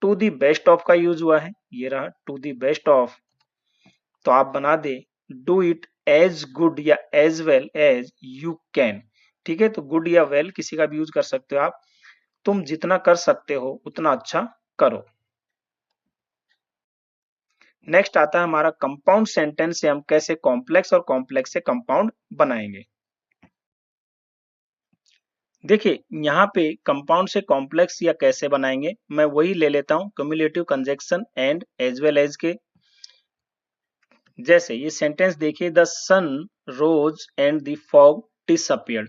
टू द बेस्ट ऑफ का यूज हुआ है, ये रहा टू द बेस्ट ऑफ, तो आप बना दे डू इट एज गुड या as well as you can. ठीक है, तो गुड या वेल किसी का भी यूज कर सकते हो आप, तुम जितना कर सकते हो उतना अच्छा करो। नेक्स्ट आता है हमारा कंपाउंड सेंटेंस से हम कैसे कॉम्प्लेक्स और कॉम्प्लेक्स से कंपाउंड बनाएंगे। देखिए यहाँ पे कंपाउंड से कॉम्प्लेक्स या कैसे बनाएंगे, मैं वही ले लेता हूं, cumulative conjunction and as well as के। जैसे ये सेंटेंस देखिए, the sun rose and the fog disappeared,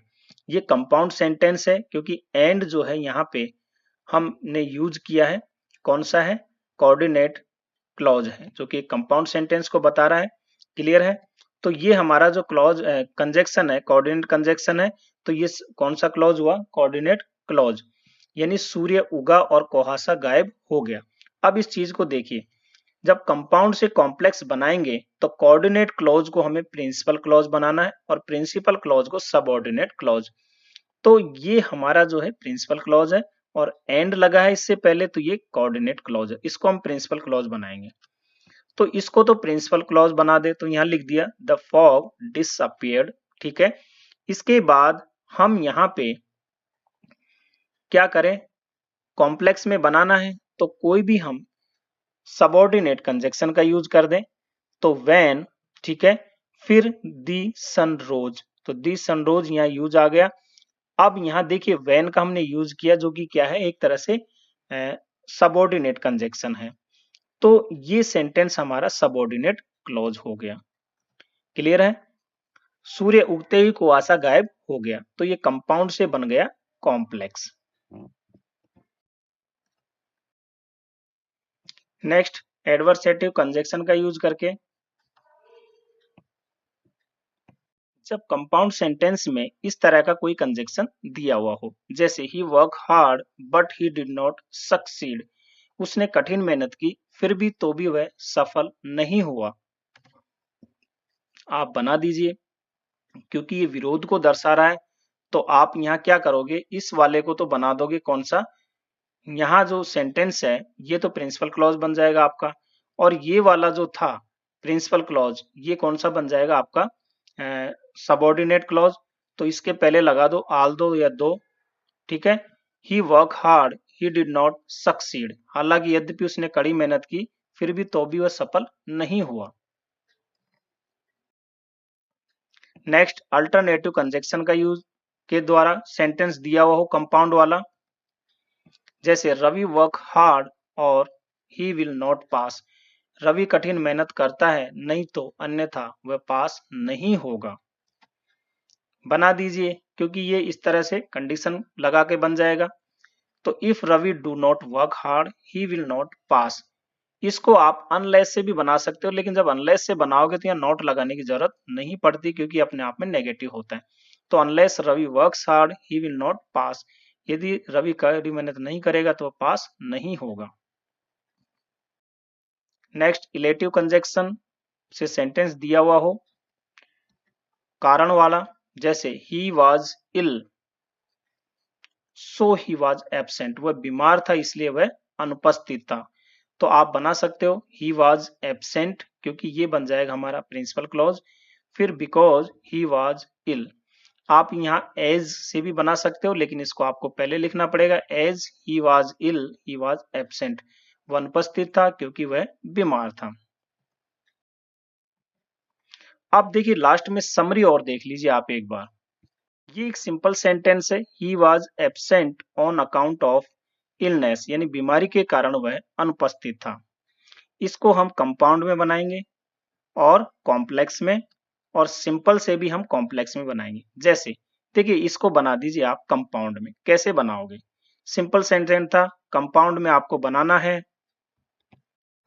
ये कंपाउंड सेंटेंस है क्योंकि एंड जो है यहाँ पे हमने यूज किया है, कौन सा है, कोऑर्डिनेट क्लॉज है, जो कि कंपाउंड सेंटेंस को बता रहा है। क्लियर है, तो ये हमारा जो क्लॉज कंजक्शन है, कोऑर्डिनेट कंजक्शन है, तो ये कौन सा क्लॉज हुआ, कोऑर्डिनेट क्लॉज, यानी सूर्य उगा और कुहासा गायब हो गया। अब इस चीज को देखिए, जब कंपाउंड से कॉम्प्लेक्स बनाएंगे तो कोऑर्डिनेट क्लॉज को हमें प्रिंसिपल क्लॉज बनाना है और प्रिंसिपल क्लॉज को सबऑर्डिनेट क्लॉज। तो ये हमारा जो है प्रिंसिपल क्लॉज है और एंड लगा है इससे पहले, तो ये कोऑर्डिनेट क्लॉज है, इसको हम प्रिंसिपल क्लॉज बनाएंगे। तो इसको तो प्रिंसिपल क्लॉज बना दे, तो यहां लिख दिया द फॉग डिसअपियर्ड। ठीक है, इसके बाद हम यहाँ पे क्या करें, कॉम्प्लेक्स में बनाना है तो कोई भी हम सबऑर्डिनेट कंजक्शन का यूज कर दें, तो व्हेन, ठीक है, फिर दी सन रोज, तो दी सन रोज यहाँ यूज आ गया। अब यहाँ देखिए व्हेन का हमने यूज किया जो कि क्या है, एक तरह से सबऑर्डिनेट कंजक्शन है, तो ये सेंटेंस हमारा सबऑर्डिनेट क्लॉज हो गया। क्लियर है, सूर्य उगते ही कुआसा गायब हो गया, तो ये कंपाउंड से बन गया कॉम्प्लेक्स। नेक्स्ट, एडवर्सेटिव कंजक्शन का यूज करके, जब कंपाउंड सेंटेंस में इस तरह का कोई कंजक्शन दिया हुआ हो, जैसे he work hard but he did not succeed, उसने कठिन मेहनत की फिर भी तो भी वह सफल नहीं हुआ, आप बना दीजिए क्योंकि ये विरोध को दर्शा रहा है, तो आप यहाँ क्या करोगे, इस वाले को तो बना दोगे कौन सा, यहाँ जो सेंटेंस है ये तो प्रिंसिपल क्लॉज बन जाएगा आपका, और ये वाला जो था प्रिंसिपल क्लॉज ये कौन सा बन जाएगा आपका सबऑर्डिनेट क्लॉज। तो इसके पहले लगा दो आल दो या दो, ठीक है। He work hard he did not succeed, हालांकि यद्यपि उसने कड़ी मेहनत की फिर भी तो भी वह सफल नहीं हुआ। नेक्स्ट अल्टरनेटिव कंजक्शन का यूज के द्वारा सेंटेंस दिया हुआ हो कंपाउंड वाला, जैसे रवि वर्क हार्ड और he will not pass, Ravi कठिन मेहनत करता है नहीं तो अन्यथा वह पास नहीं होगा। बना दीजिए क्योंकि ये इस तरह से कंडीशन लगा के बन जाएगा। तो if Ravi do not work hard he will not pass, इसको आप अनलेस से भी बना सकते हो, लेकिन जब अनलेस से बनाओगे तो यहाँ नॉट लगाने की जरूरत नहीं पड़ती क्योंकि अपने आप में नेगेटिव होता है। तो unless Ravi works hard he will not pass, यदि रवि कड़ी मेहनत नहीं करेगा तो पास नहीं होगा। नेक्स्ट इलेटिव कंजक्शन से सेंटेंस दिया हुआ हो कारण वाला, जैसे he was ill so he was absent, वह बीमार था इसलिए वह अनुपस्थित था। तो आप बना सकते हो ही वॉज एब्सेंट क्योंकि ये बन जाएगा हमारा प्रिंसिपल क्लॉज, फिर बिकॉज ही वॉज इल। आप यहाँ एज से भी बना सकते हो लेकिन इसको आपको पहले लिखना पड़ेगा, as he was ill he was absent, वह अनुपस्थित था क्योंकि वह बीमार था। अब देखिए लास्ट में समरी और देख लीजिए आप एक बार, ये एक सिंपल सेंटेंस है, ही was absent on account of illness, यानी बीमारी के कारण वह अनुपस्थित था। इसको हम कंपाउंड में बनाएंगे और कॉम्प्लेक्स में, और सिंपल से भी हम कॉम्प्लेक्स में बनाएंगे। जैसे देखिए इसको बना दीजिए आप कंपाउंड में, कैसे बनाओगे, सिंपल सेंटेंस था, कंपाउंड में आपको बनाना है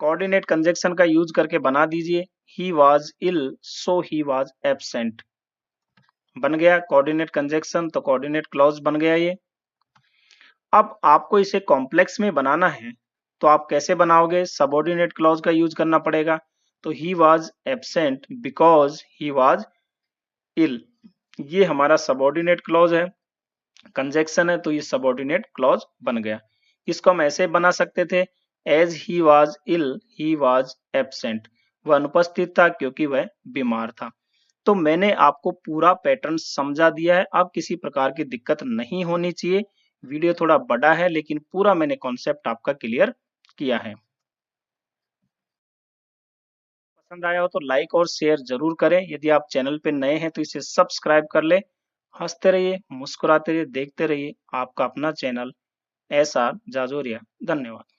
कोऑर्डिनेट कंजक्शन का यूज करके बना दीजिए, he was ill so he was absent, बन गया कोऑर्डिनेट कंजक्शन, तो कोऑर्डिनेट क्लॉज बन गया ये। अब आपको इसे कॉम्प्लेक्स में बनाना है तो आप कैसे बनाओगे, सबऑर्डिनेट क्लॉज का यूज करना पड़ेगा। तो he was absent because he was ill, ये हमारा सबऑर्डिनेट क्लॉज है, कंजक्शन है तो ये सबऑर्डिनेट क्लॉज बन गया। इसको हम ऐसे बना सकते थे, as he was ill he was absent, वह अनुपस्थित था क्योंकि वह बीमार था। तो मैंने आपको पूरा पैटर्न समझा दिया है, अब किसी प्रकार की दिक्कत नहीं होनी चाहिए। वीडियो थोड़ा बड़ा है लेकिन पूरा मैंने कॉन्सेप्ट आपका क्लियर किया है। पसंद आया हो तो लाइक और शेयर जरूर करें, यदि आप चैनल पे नए हैं तो इसे सब्सक्राइब कर ले। हंसते रहिए, मुस्कुराते रहिए, देखते रहिए आपका अपना चैनल SR जाजोरिया। धन्यवाद।